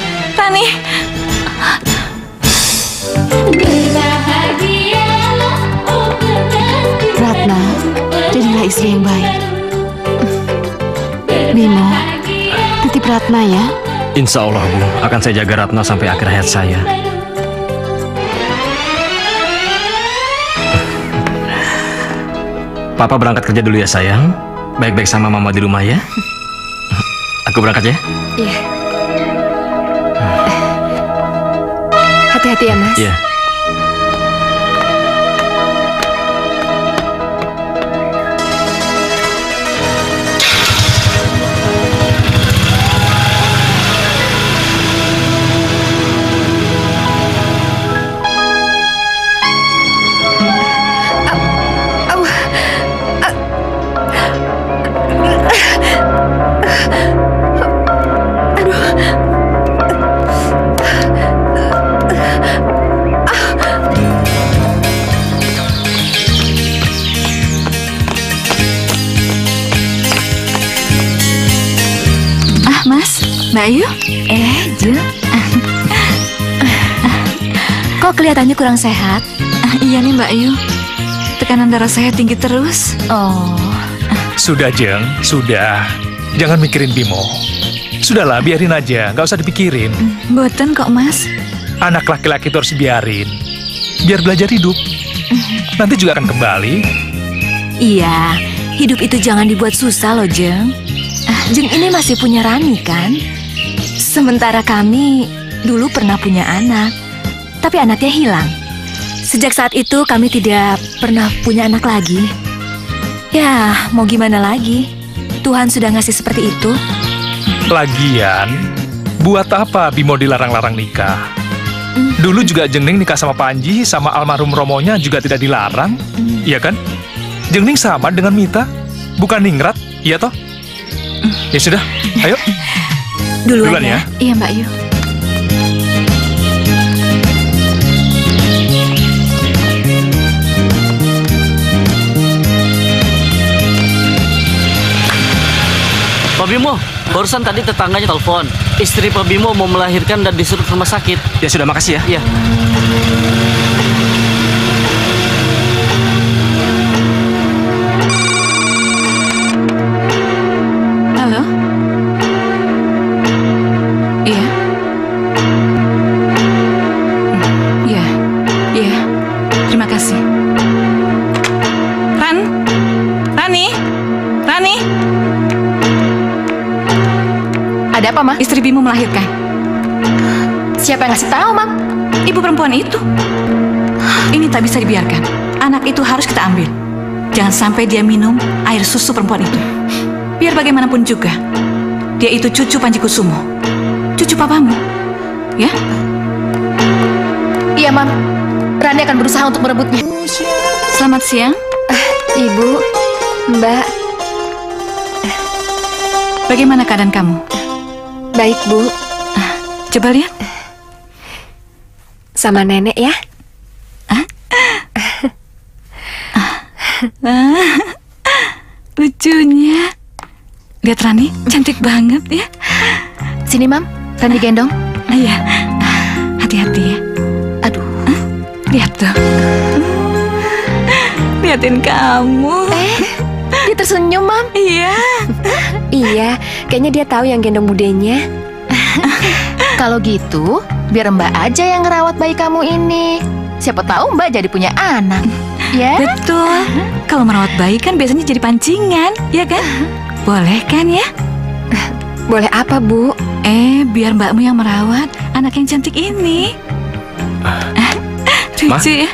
Ratna, jadilah istri yang baik. Bimo, titip Ratna ya. Insya Allah, Bu. Akan saya jaga Ratna sampai akhir hayat saya. Papa berangkat kerja dulu ya, sayang. Baik-baik sama Mama di rumah ya. Aku berangkat ya. Iya. Hati-hati ya, Mas. Iya. Mbak Ayu? Jul. Kok kelihatannya kurang sehat? Iya nih Mbak Ayu. Tekanan darah saya tinggi terus. Oh. Sudah, Jeng. Sudah. Jangan mikirin Bimo. Sudahlah, biarin aja. Nggak usah dipikirin. Boten kok, Mas. Anak laki-laki itu harus biarin. Biar belajar hidup. Nanti juga akan kembali. Iya, hidup itu jangan dibuat susah loh, Jeng. Jeng ini masih punya Rani kan? Sementara kami dulu pernah punya anak, tapi anaknya hilang. Sejak saat itu kami tidak pernah punya anak lagi. Ya, mau gimana lagi? Tuhan sudah ngasih seperti itu. Lagian, buat apa Bimo dilarang-larang nikah? Dulu juga Jengning nikah sama Panji, sama almarhum Romonya juga tidak dilarang. Iya kan? Jengning sama dengan Mita, bukan ningrat, iya toh? Ya sudah, ayo. Duluan ya. Iya Mbak Ayu. Pak Bimo, barusan tadi tetangganya telepon. Istri Pak Bimo mau melahirkan dan disuruh ke rumah sakit. Ya sudah, makasih ya. Iya. Halo? Iya. Iya. Iya. Terima kasih. Rani? Ada apa, Ma? Istri Bimo melahirkan. Siapa yang ngasih tahu, Mam? Ibu perempuan itu. Ini tak bisa dibiarkan. Anak itu harus kita ambil. Jangan sampai dia minum air susu perempuan itu. Biar bagaimanapun juga, dia itu cucu Panji Kusumo. Cucu papamu. Ya? Iya, Mam. Rani akan berusaha untuk merebutnya. Selamat siang. Ibu, Mbak. Bagaimana keadaan kamu? Baik, Bu. Coba lihat. Sama nenek ya. Lucunya. Lihat Rani, cantik banget ya. Sini, Mam. Rani gendong. Iya. Hati-hati ya. Aduh. Lihat tuh. Liatin kamu. Dia tersenyum, Mam. Iya. Iya, kayaknya dia tahu yang gendong budenya. Kalau gitu, biar Mbak aja yang ngerawat bayi kamu ini. Siapa tahu Mbak jadi punya anak. Ya? Betul. Kalau merawat bayi kan biasanya jadi pancingan, ya kan? Boleh kan ya? Boleh apa, Bu? Biar mbakmu yang merawat anak yang cantik ini. Lucu ya?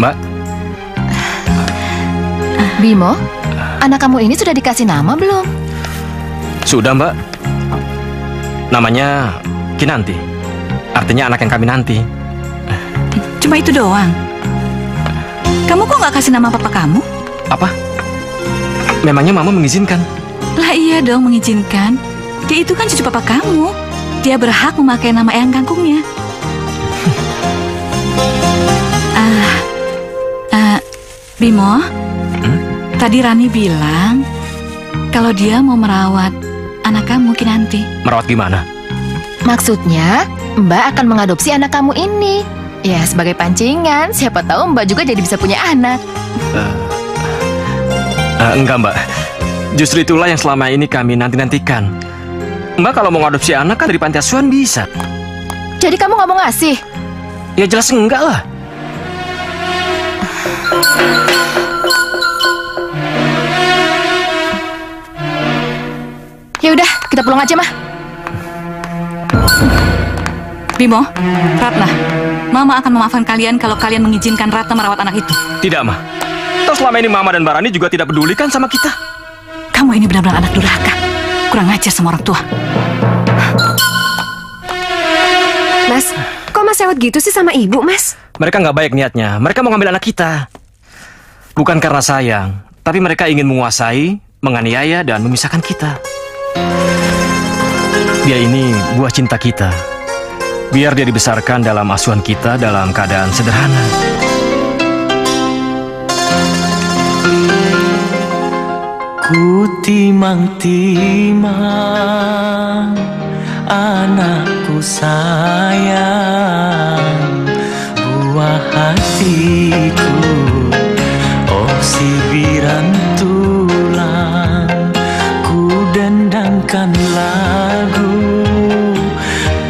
Mbak. Bimo, anak kamu ini sudah dikasih nama belum? Sudah, Mbak. Namanya Kinanti. Artinya anak yang kami nanti. Cuma itu doang? Kamu kok nggak kasih nama papa kamu? Apa? Memangnya Mama mengizinkan? Lah iya dong mengizinkan. Dia itu kan cucu papa kamu. Dia berhak memakai nama eyang kangkungnya. Bimo, tadi Rani bilang kalau dia mau merawat anak kamu Kinanti. Merawat gimana? Maksudnya, Mbak akan mengadopsi anak kamu ini. Ya, sebagai pancingan, siapa tahu Mbak juga jadi bisa punya anak. Enggak, Mbak. Justru itulah yang selama ini kami nanti-nantikan. Mbak kalau mau ngadopsi anak kan dari panti asuhan bisa. Jadi kamu nggak mau ngasih? Ya jelas enggak lah. Ya udah, kita pulang aja, Mah. Bimo, Ratna, Mama akan memaafkan kalian kalau kalian mengizinkan Ratna merawat anak itu. Tidak, Mah. Toh selama ini Mama dan Mbak Rani juga tidak peduli kan sama kita. Kamu ini benar-benar anak durhaka. Kurang ajar sama orang tua. Mas, kok Mas lewat gitu sih sama ibu, Mas? Mereka nggak baik niatnya. Mereka mau ngambil anak kita. Bukan karena sayang, tapi mereka ingin menguasai, menganiaya, dan memisahkan kita. Dia ini buah cinta kita. Biar dia dibesarkan dalam asuhan kita dalam keadaan sederhana. Ku timang-timang anakku sayang, buah hatiku, oh sibiran tulang. Ku dendangkan lagu,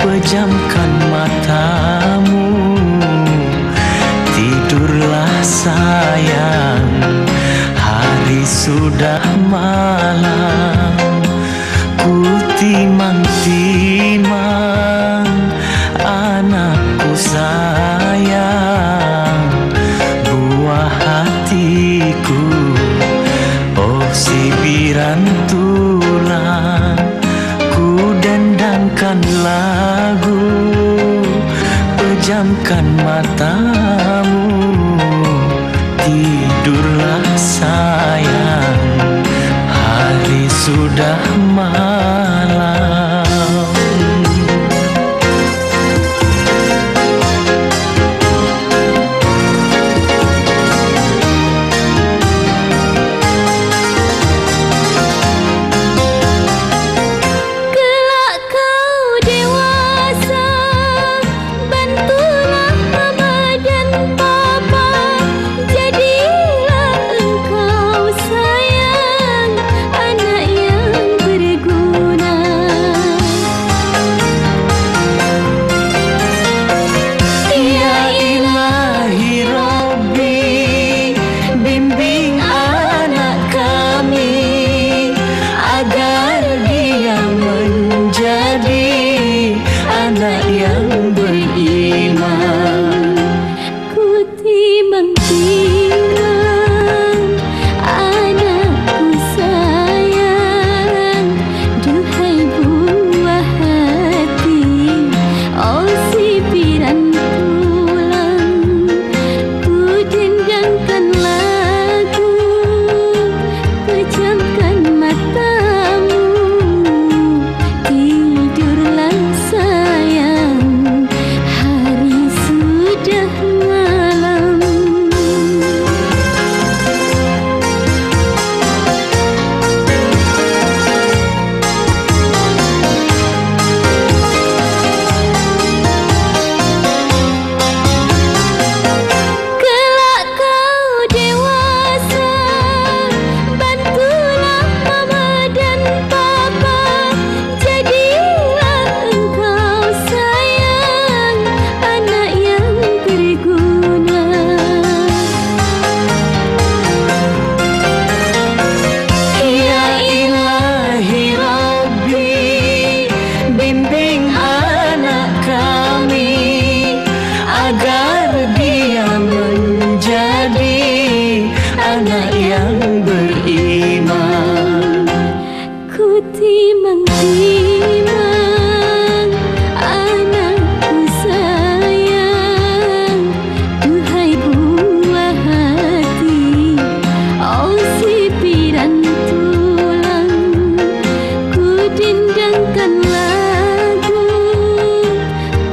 pejamkan matamu, tidurlah sayang, hari sudah malam. Ku timang-timang anakku sayang, buah hatiku, oh sibiran tulang. Ku dendangkan lagu, pejamkan matamu, tidurlah sayang, hari sudah malam. Kelak kau dewasa, bantulah mama dan papa, jadilah engkau sayang, anak yang berguna. beriman. Ku timang-timang anakku sayang, duhai buah hati, oh si piran tulang. Ku dindangkan lagu,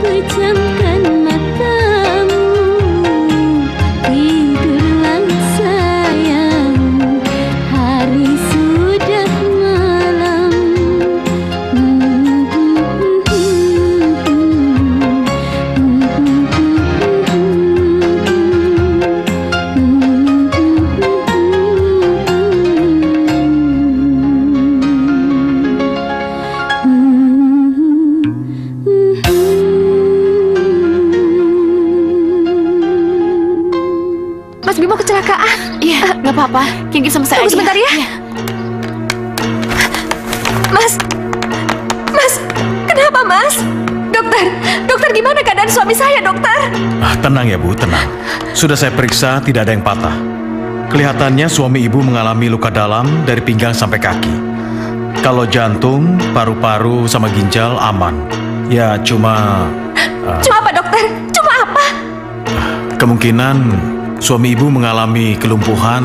pejamkan matamu, tidurlah sayang, hari sudah malam. Mas Bimo kecelakaan. Iya, nggak apa-apa. Kinkin sama saya Tunggu aja. sebentar ya. Iya. Mas, kenapa Mas? Dokter gimana keadaan suami saya, dokter? Tenang ya Bu, tenang. Sudah saya periksa, tidak ada yang patah. Kelihatannya suami ibu mengalami luka dalam dari pinggang sampai kaki. Kalau jantung, paru-paru, sama ginjal aman. Ya cuma Cuma apa, dokter? Cuma apa? kemungkinan suami ibu mengalami kelumpuhan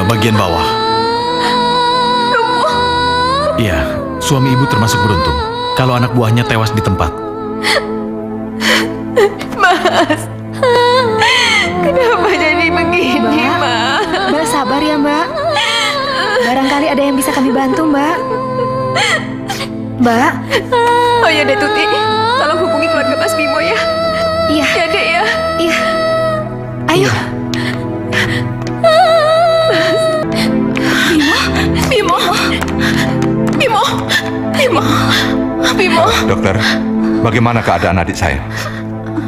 bagian bawah. Lumpuh? Iya, suami ibu termasuk beruntung kalau anak buahnya tewas di tempat. Mas, kenapa jadi begini, Mbak? Mbak sabar ya, Mbak. Barangkali ada yang bisa kami bantu, Mbak. Mbak. Oh ya deh, Tuti. Tolong hubungi keluarga Mas Bimo ya. Iya. Ya, Dek ya. Iya. Ayo. Bimo. Bimo. Bimo. Bimo. Dokter, bagaimana keadaan adik saya?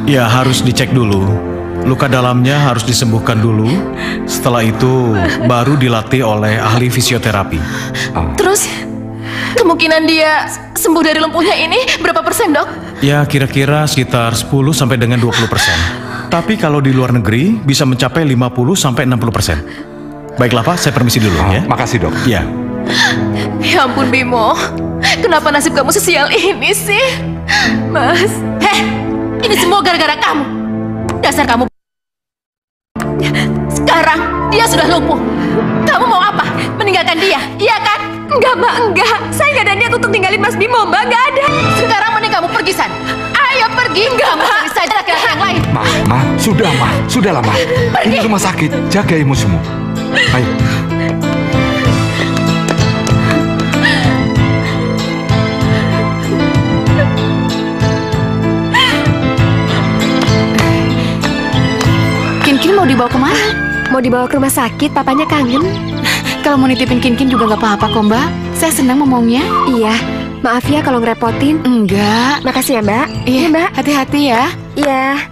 Ya harus dicek dulu. Luka dalamnya harus disembuhkan dulu. Setelah itu baru dilatih oleh ahli fisioterapi. Terus kemungkinan dia sembuh dari lumpuhnya ini berapa persen, Dok? Ya kira-kira sekitar 10 sampai dengan 20%. Tapi kalau di luar negeri bisa mencapai 50 sampai 60%. Baiklah Pak, saya permisi dulu ya. Makasih dok. Ya. Ya ampun Bimo, kenapa nasib kamu sesial ini sih? Mas. Ini semua gara-gara kamu. Dasar kamu. Sekarang dia sudah lumpuh. Kamu mau apa? Meninggalkan dia, iya kan? Enggak, Mbak, enggak. Saya nggak ada niat untuk tinggalin Mas Bimo, Mbak. Nggak ada. Sekarang mending kamu pergi, San. Ayo pergi. Enggak, Mbak. Cari saja laki-laki yang lain. Sudahlah, Ma. Ini rumah sakit, jaga emosimu. Ayo. Kinkin mau dibawa kemana? Mau dibawa ke rumah sakit, papanya kangen. Kalau mau nitipin Kinkin juga nggak apa-apa kok, Mbak. Saya senang ngomongnya. Iya, maaf ya kalau ngerepotin. Enggak. Makasih ya, Mbak. Iya, Mbak. Hati-hati ya. Iya.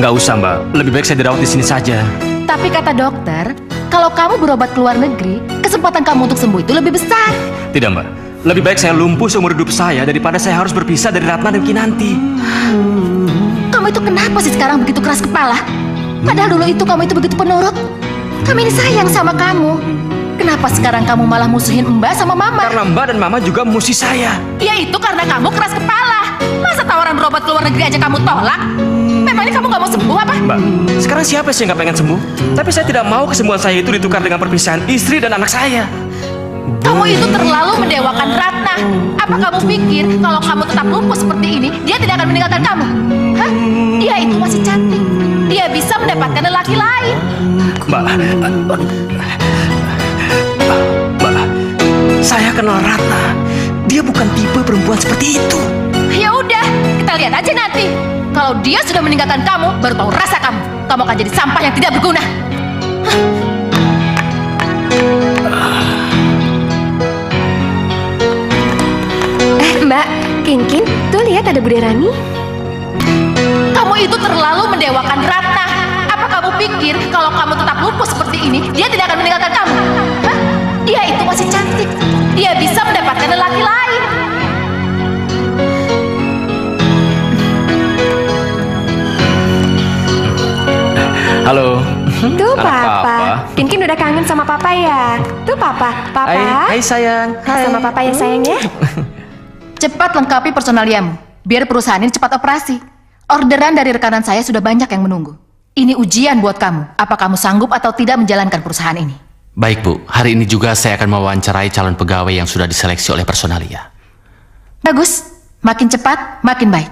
Nggak usah, Mbak. Lebih baik saya dirawat di sini saja. Tapi kata dokter, kalau kamu berobat ke luar negeri, kesempatan kamu untuk sembuh itu lebih besar. Tidak, Mbak. Lebih baik saya lumpuh seumur hidup saya daripada saya harus berpisah dari Ratna dan Kinanti. Kamu itu kenapa sih sekarang begitu keras kepala? Padahal dulu itu kamu itu begitu penurut. Kami ini sayang sama kamu. Kenapa sekarang kamu malah musuhin Mbak sama Mama? Karena Mbak dan Mama juga musuh saya. Ya itu karena kamu keras kepala. Masa tawaran berobat ke luar negeri aja kamu tolak? Memangnya kamu gak mau sembuh apa? Mbak, sekarang siapa sih yang gak pengen sembuh? Tapi saya tidak mau kesembuhan saya itu ditukar dengan perpisahan istri dan anak saya. Kamu itu terlalu mendewakan Ratna. Apa kamu pikir kalau kamu tetap lumpuh seperti ini, dia tidak akan meninggalkan kamu? Hah? Dia itu masih cantik. Dia bisa mendapatkan lelaki lain. Mbak, saya kenal Ratna. Dia bukan tipe perempuan seperti itu. Ya udah, kita lihat aja nanti. Kalau dia sudah meninggalkan kamu, baru tahu rasa kamu. Kamu akan jadi sampah yang tidak berguna. Mbak, Kinkin, tuh lihat ada Bude Rani. Kamu itu terlalu mendewakan Ratna. Apa kamu pikir kalau kamu tetap lumpuh seperti ini, dia tidak akan meninggalkan kamu? Hah? Dia itu masih cantik. Dia bisa mendapatkan lelaki lain. Halo. Tuh Papa, Kinkin udah kangen sama papa ya? Tuh papa. Hai sayang. Hai. Sama papa ya sayang ya. Cepat lengkapi personaliamu, biar perusahaan ini cepat operasi. Orderan dari rekanan saya sudah banyak yang menunggu. Ini ujian buat kamu. Apa kamu sanggup atau tidak menjalankan perusahaan ini? Baik Bu, hari ini juga saya akan mewawancarai calon pegawai yang sudah diseleksi oleh personalia. Bagus, makin cepat, makin baik.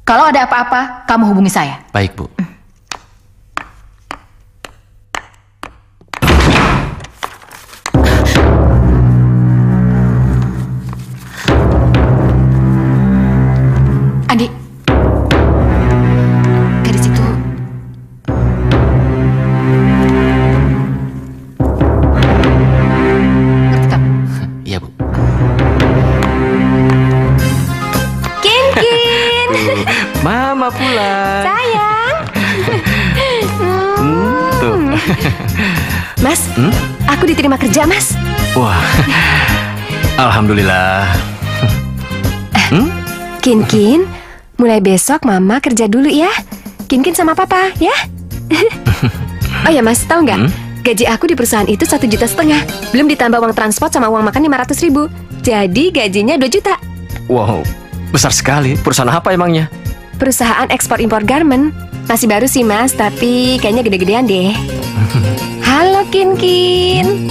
Kalau ada apa-apa, kamu hubungi saya. Baik Bu. Andi, gadis itu ngerti kamu? Iya Bu. Kinkin. Mama pulang. Sayang. Tuh. Mas, aku diterima kerja Mas. Wah, alhamdulillah. Kinkin, mulai besok Mama kerja dulu ya. Kinkin sama Papa ya. Oh ya Mas, tahu nggak? Gaji aku di perusahaan itu 1,5 juta. Belum ditambah uang transport sama uang makan 500.000. Jadi gajinya 2 juta. Wow, besar sekali. Perusahaan apa emangnya? Perusahaan ekspor impor garment. Masih baru sih Mas, tapi kayaknya gede-gedean deh. Halo Kinkin.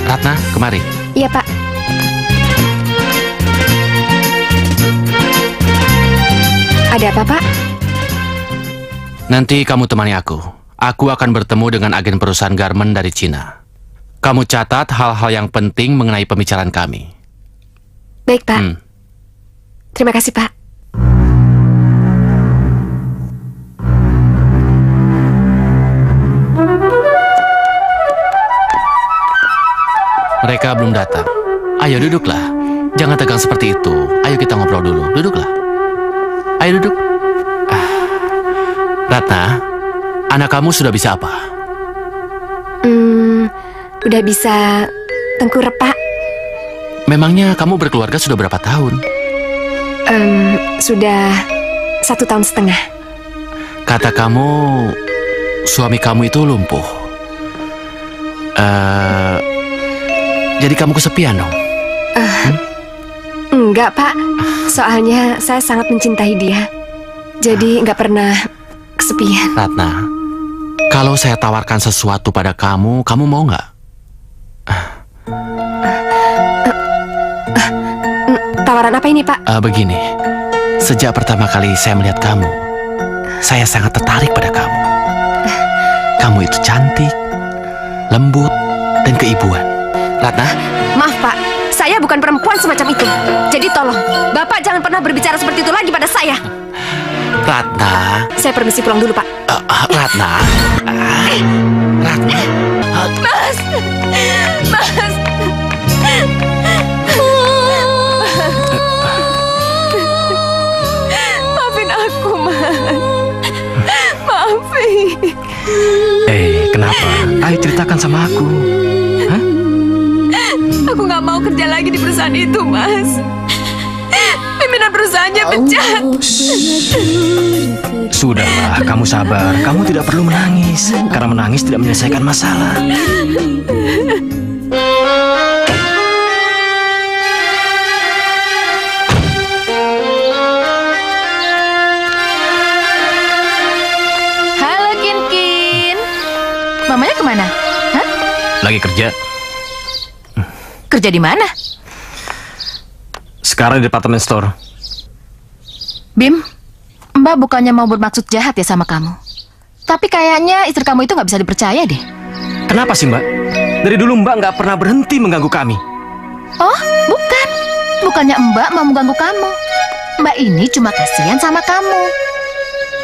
Ratna, kemari. Iya Pak. Ada apa Pak? Nanti kamu temani aku. Aku akan bertemu dengan agen perusahaan garment dari Cina. Kamu catat hal-hal yang penting mengenai pembicaraan kami. Baik Pak. Terima kasih Pak. Mereka belum datang. Ayo duduklah. Jangan tegang seperti itu. Ayo kita ngobrol dulu. Duduklah. Ayo duduk. Ratna, anak kamu sudah bisa apa? Udah bisa tengkurap Pak. Memangnya kamu berkeluarga sudah berapa tahun? Sudah 1,5 tahun. Kata kamu, suami kamu itu lumpuh. Jadi kamu kesepian dong? Enggak Pak, soalnya saya sangat mencintai dia. Jadi nggak pernah kesepian. Ratna, kalau saya tawarkan sesuatu pada kamu, kamu mau nggak? Tawaran apa ini Pak? Begini, sejak pertama kali saya melihat kamu, saya sangat tertarik pada kamu. Kamu itu cantik, lembut, dan keibuan. Ratna? Maaf Pak, saya bukan perempuan semacam itu. Jadi tolong, Bapak jangan pernah berbicara seperti itu lagi pada saya. Ratna. Saya permisi pulang dulu Pak. Ratna. Ratna. Mas. Maafin aku Mas. Maafin. Kenapa? Ayo ceritakan sama aku. Aku nggak mau kerja lagi di perusahaan itu, Mas. Pimpinan perusahaannya pecat. Sudahlah, kamu sabar. Kamu tidak perlu menangis. Karena menangis tidak menyelesaikan masalah. Halo Kinkin. Mamanya kemana? Hah? Lagi kerja. Kerja di mana? Sekarang di department store. Bim, Mbak bukannya mau bermaksud jahat ya sama kamu. Tapi kayaknya istri kamu itu nggak bisa dipercaya deh. Kenapa sih Mbak? Dari dulu Mbak nggak pernah berhenti mengganggu kami. Oh, bukan. Bukannya Mbak mau mengganggu kamu. Mbak ini cuma kasihan sama kamu.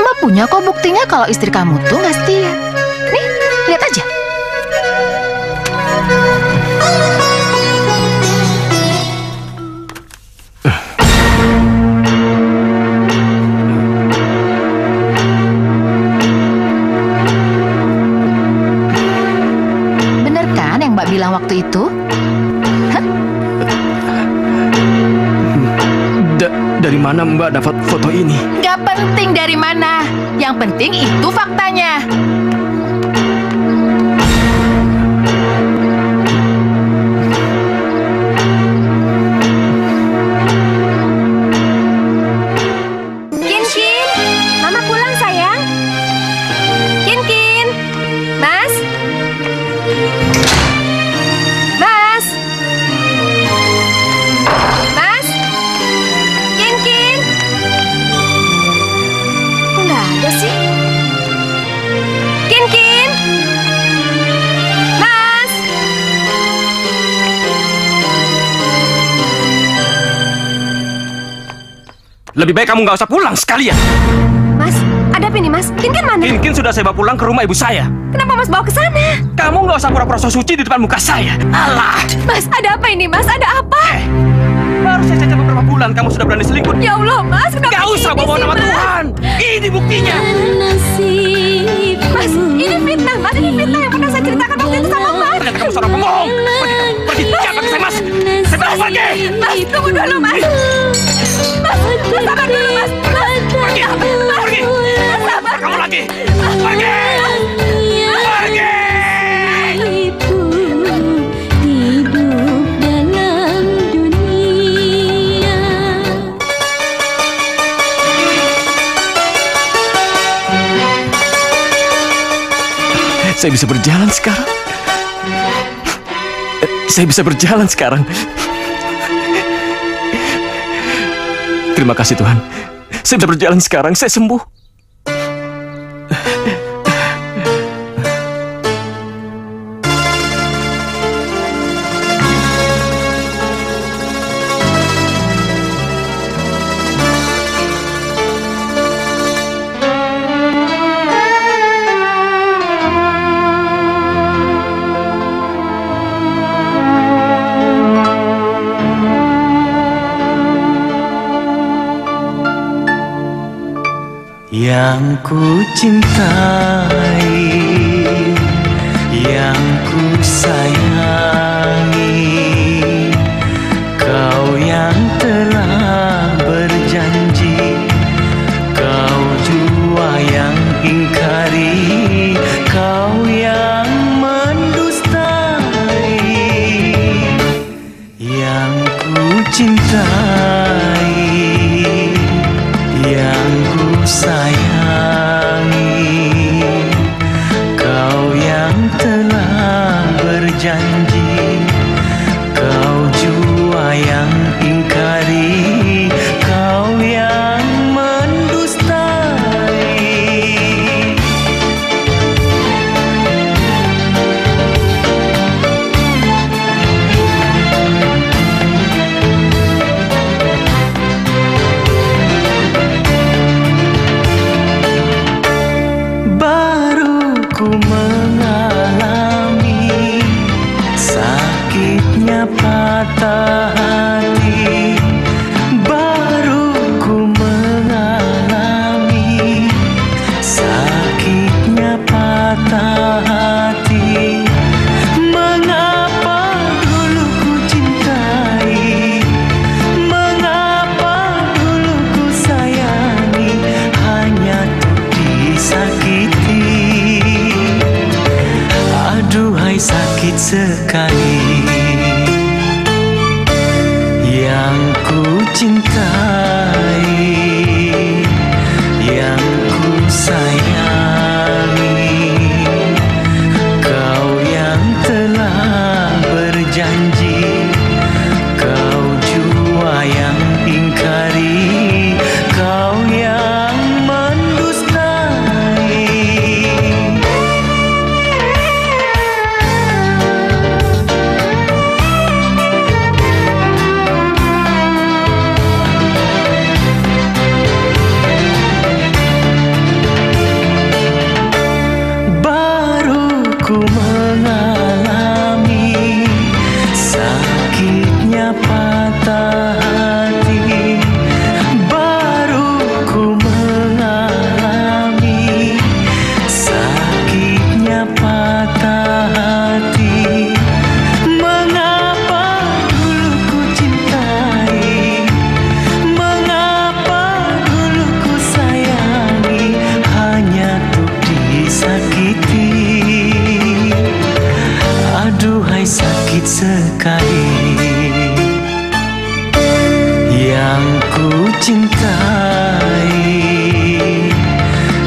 Mbak punya kok buktinya kalau istri kamu tuh nggak setia. Nih, lihat aja. Bener kan yang Mbak bilang waktu itu? Hah? Dari mana Mbak dapat foto ini? Gak penting dari mana. Yang penting itu faktanya. Kin, Mama pulang sayang. Kin, Mas. Mas. Mas. Kin. Kok nggak ada sih? Kin. Mas. Lebih baik kamu nggak usah pulang sekalian. Mas, ada apa ini Mas? Kin mana? Kin sudah saya bawa pulang ke rumah ibu saya. Kenapa Mas bawa ke sana? Kamu nggak usah pura-pura so suci di depan muka saya. Alah. Mas, ada apa ini Mas? Ada apa? Baru saja beberapa bulan kamu sudah berani selingkuh. Ya Allah Mas, kenapa Gak usah bawa nama Tuhan. Ini buktinya. Mas, ini fitnah Mas, ini fitnah yang pernah saya ceritakan waktu itu sama Mas. Ternyata kamu seorang pembohong. Pergi, jangan pakai saya Mas. Saya mau pergi. Mas, tunggu dulu Mas. Mas, sabar dulu Mas. Pergi, pergi. Sabar kamu lagi. Pergi. Pergi. Saya bisa berjalan sekarang. Saya bisa berjalan sekarang. Terima kasih Tuhan. Saya bisa berjalan sekarang. Saya sembuh. Yang ku cintai, yang ku sayangi, kau yang telah berjanji, kau jua yang ingkari, kau yang mendustai. Yang ku cintai, yang ku sayangi, kau yang telah berjanji, kau jua yang ingkari, kau yang mendustai. Ku mengalami sakitnya patah hati, baru ku mengalami sakitnya patah hati. Mengapa dulu ku cintai, mengapa dulu ku sayangi, hanya untuk disakiti. Aduhai sakit sekali. Yang ku cintai, yang ku sayangi, kau yang telah berjanji, kau jua yang ingkari, kau yang mendustai. cintai,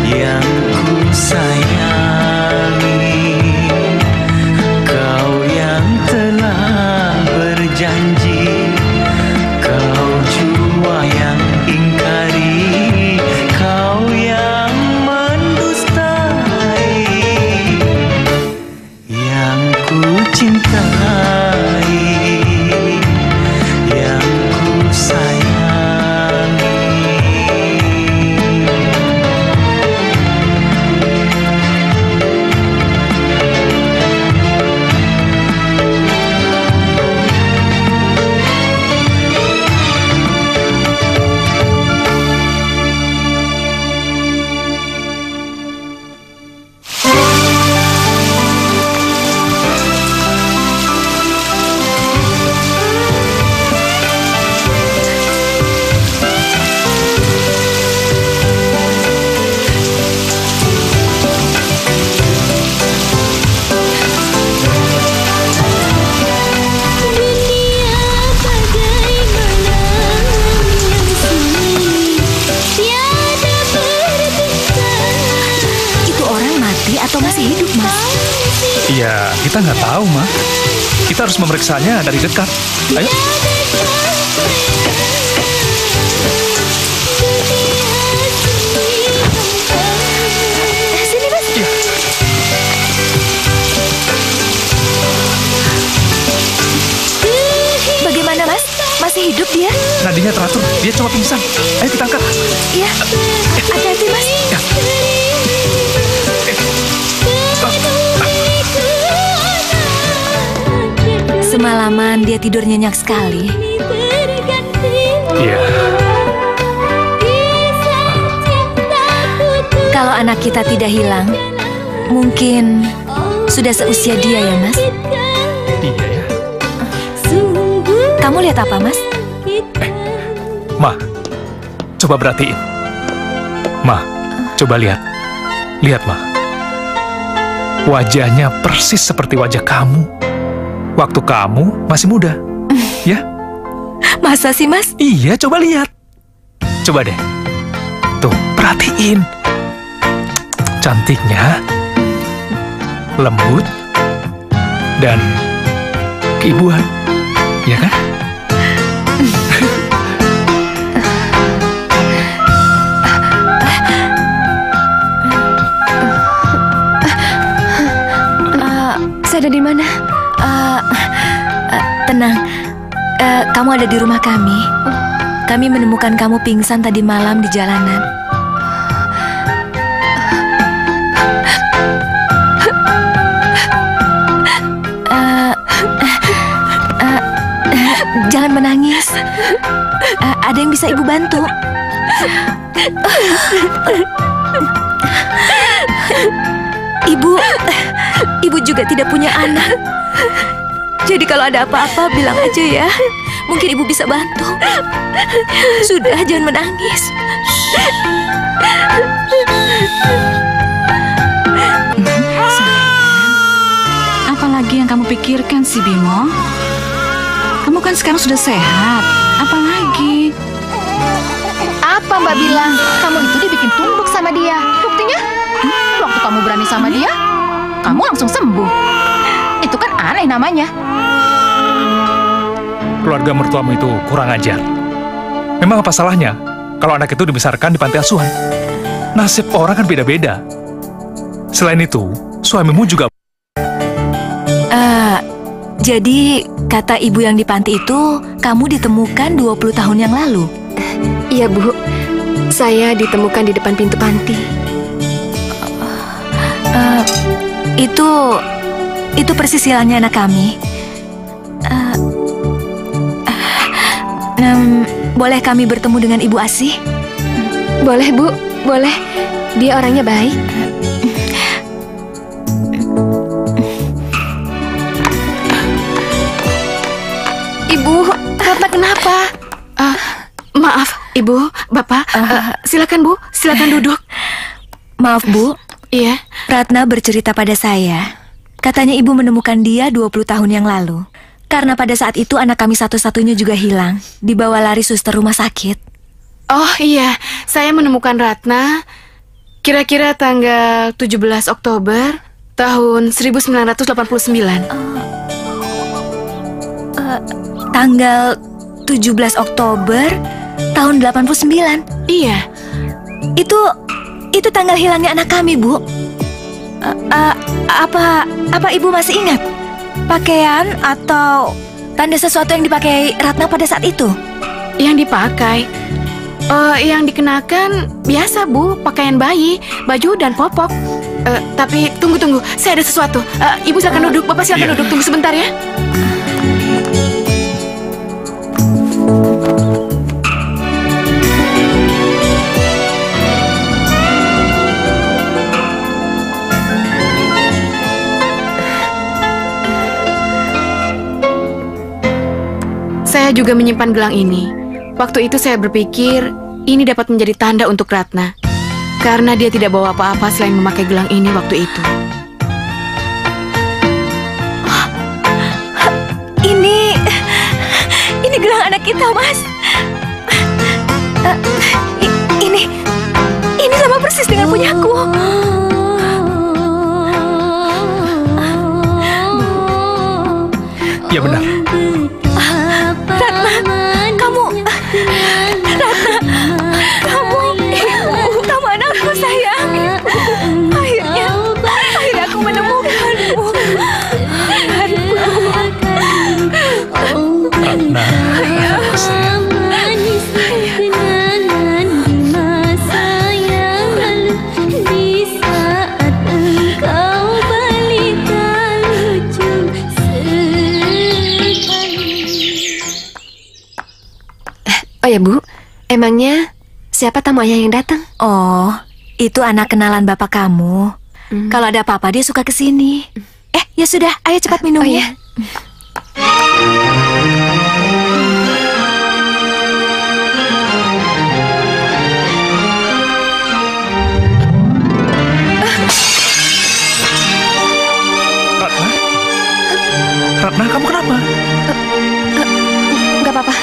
yang ku sayangi, kau yang telah berjanji, kau jua yang ingkari, kau yang mendustai, yang ku cintai, yang ku sayangi. Atau masih hidup, Mas? Iya, kita nggak tahu, Ma. Kita harus memeriksanya dari dekat. Ayo. Sini, Mas. Iya. Bagaimana, Mas? Masih hidup dia? Nadinya teratur, dia cuma pingsan. Ayo kita angkat. Iya. Hati-hati, Mas. Ya. Semalaman dia tidur nyenyak sekali. Iya. Kalau anak kita tidak hilang, mungkin sudah seusia dia ya, Mas? Iya ya. Kamu lihat apa, Mas? Ma, coba perhatiin. Ma, coba lihat. Lihat, Ma. Wajahnya persis seperti wajah kamu waktu kamu masih muda. Ya? Masa sih, Mas? Iya, coba lihat. Coba deh. Tuh, perhatiin. Cantiknya, lembut, dan keibuan. Ya kan? Saya ada di mana? Tenang, kamu ada di rumah kami. Kami menemukan kamu pingsan tadi malam di jalanan. Jangan menangis. Ada yang bisa ibu bantu. Ibu juga tidak punya anak. Jadi kalau ada apa-apa bilang aja ya. Mungkin ibu bisa bantu. Sudah, jangan menangis. Apalagi yang kamu pikirkan sih, Bimo? Kamu kan sekarang sudah sehat. Apalagi? Apa Mbak bilang? Kamu itu dibikin tunduk sama dia. Buktinya? Waktu kamu berani sama dia, kamu langsung sembuh. Itu kan aneh namanya. Keluarga mertuamu itu kurang ajar. Memang apa salahnya kalau anak itu dibesarkan di panti asuhan? Nasib orang kan beda-beda. Selain itu, suamimu juga... Jadi, kata ibu yang di panti itu, kamu ditemukan 20 tahun yang lalu? Iya, Bu. Saya ditemukan di depan pintu panti. Itu persis hilangnya anak kami. Boleh kami bertemu dengan Ibu Asih? Boleh, Bu. Boleh. Dia orangnya baik. Ibu, Ratna kenapa? Maaf, Ibu, Bapak. Silakan, Bu. Silakan duduk. Maaf, Bu. Iya. Ratna bercerita pada saya. Katanya ibu menemukan dia 20 tahun yang lalu. Karena pada saat itu anak kami satu-satunya juga hilang. Dibawa lari suster rumah sakit. Oh iya, saya menemukan Ratna kira-kira tanggal 17 Oktober tahun 1989. Tanggal 17 Oktober tahun 89. Iya. Itu tanggal hilangnya anak kami, Bu. Apa Ibu masih ingat pakaian atau tanda sesuatu yang dipakai Ratna pada saat itu? Yang dipakai? Yang dikenakan biasa, Bu, pakaian bayi, baju dan popok. Tapi tunggu, saya ada sesuatu. Ibu silakan duduk, Bapak silakan duduk. Tunggu sebentar ya. Saya juga menyimpan gelang ini. Waktu itu saya berpikir ini dapat menjadi tanda untuk Ratna. Karena dia tidak bawa apa-apa selain memakai gelang ini waktu itu. Ini gelang anak kita, Mas. Ini sama persis dengan punyaku. Ya benar. Kamu anakku sayang. Akhirnya aku menemukanmu. Ratna. Oh ya Bu, emangnya siapa tamu ayah yang datang? Oh, itu anak kenalan bapak kamu. Kalau ada apa-apa dia suka kesini. Ya sudah, ayo cepat minum ya. Ratna, kamu kenapa? Gak apa-apa.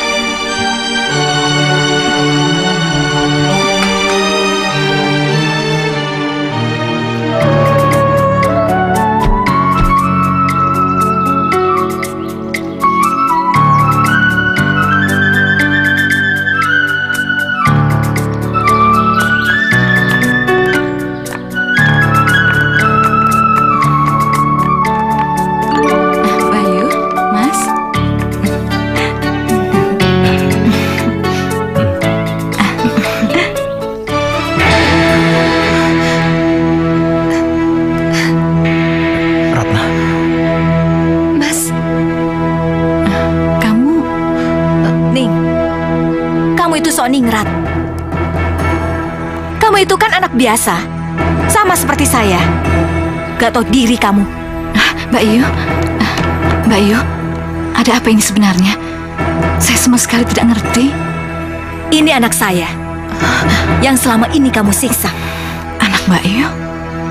Ningrat, kamu itu kan anak biasa, sama seperti saya. Gak tahu diri kamu. Mbak Yu, ada apa ini sebenarnya? Saya sama sekali tidak ngerti. Ini anak saya, yang selama ini kamu siksa. Anak Mbak Yu?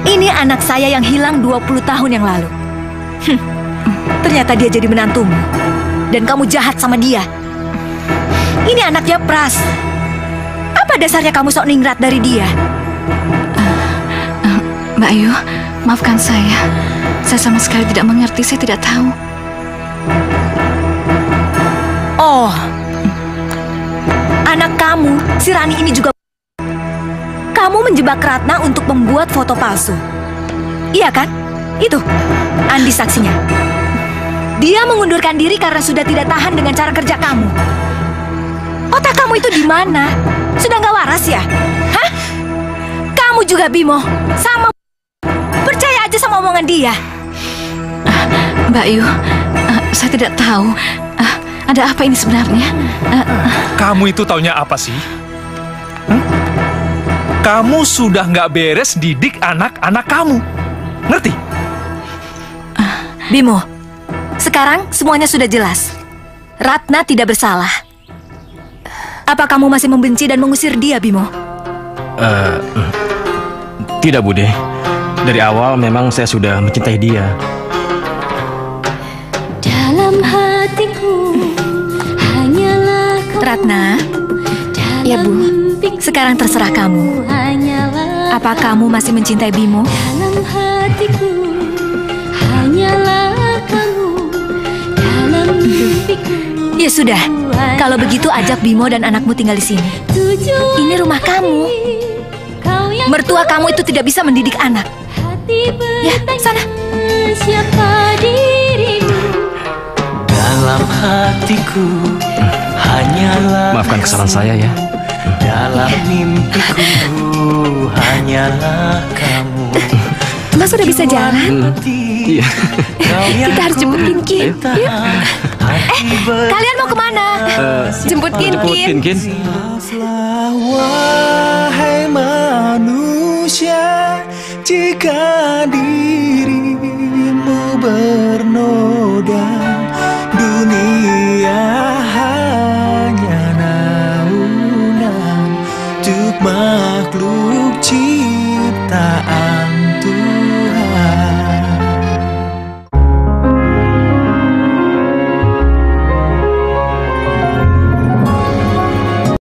Ini anak saya yang hilang 20 tahun yang lalu. Ternyata dia jadi menantumu, dan kamu jahat sama dia. Ini anaknya Pras. Apa dasarnya kamu sok ningrat dari dia? Mbak Ayu, maafkan saya. Saya sama sekali tidak mengerti, saya tidak tahu. Oh, anak kamu, si Rani ini juga. Kamu menjebak Ratna untuk membuat foto palsu. Iya kan? Itu, Andi saksinya. Dia mengundurkan diri karena sudah tidak tahan dengan cara kerja kamu. Otak kamu itu di mana? Sudah nggak waras ya? Hah? Kamu juga Bimo, sama. Percaya aja sama omongan dia. Mbak Yu, saya tidak tahu. Ada apa ini sebenarnya? Kamu itu taunya apa sih? Kamu sudah nggak beres didik anak-anak kamu. Ngerti? Bimo, sekarang semuanya sudah jelas. Ratna tidak bersalah. Apa kamu masih membenci dan mengusir dia, Bimo? Tidak, Bude. Dari awal memang saya sudah mencintai dia. Dalam hatiku hanyalah Ratna. Ya, Bu. Sekarang terserah kamu. Apa kamu masih mencintai Bimo? Dalam hatiku hanyalah kamu, dalam mimpiku. Ya sudah, kalau begitu ajak Bimo dan anakmu tinggal di sini. Ini rumah kamu. Mertua kamu itu tidak bisa mendidik anak. Ya, sana. Siapa dirimu? Dalam hatiku hanyalah Maafkan kesalahan saya ya. dalam mimpiku hanyalah kamu. Mas udah bisa jalan? Iya. Kita harus jemput Kinkin. Yuk. Kalian mau kemana? Jemput Kinkin. Wahai manusia, jika dirimu bernoda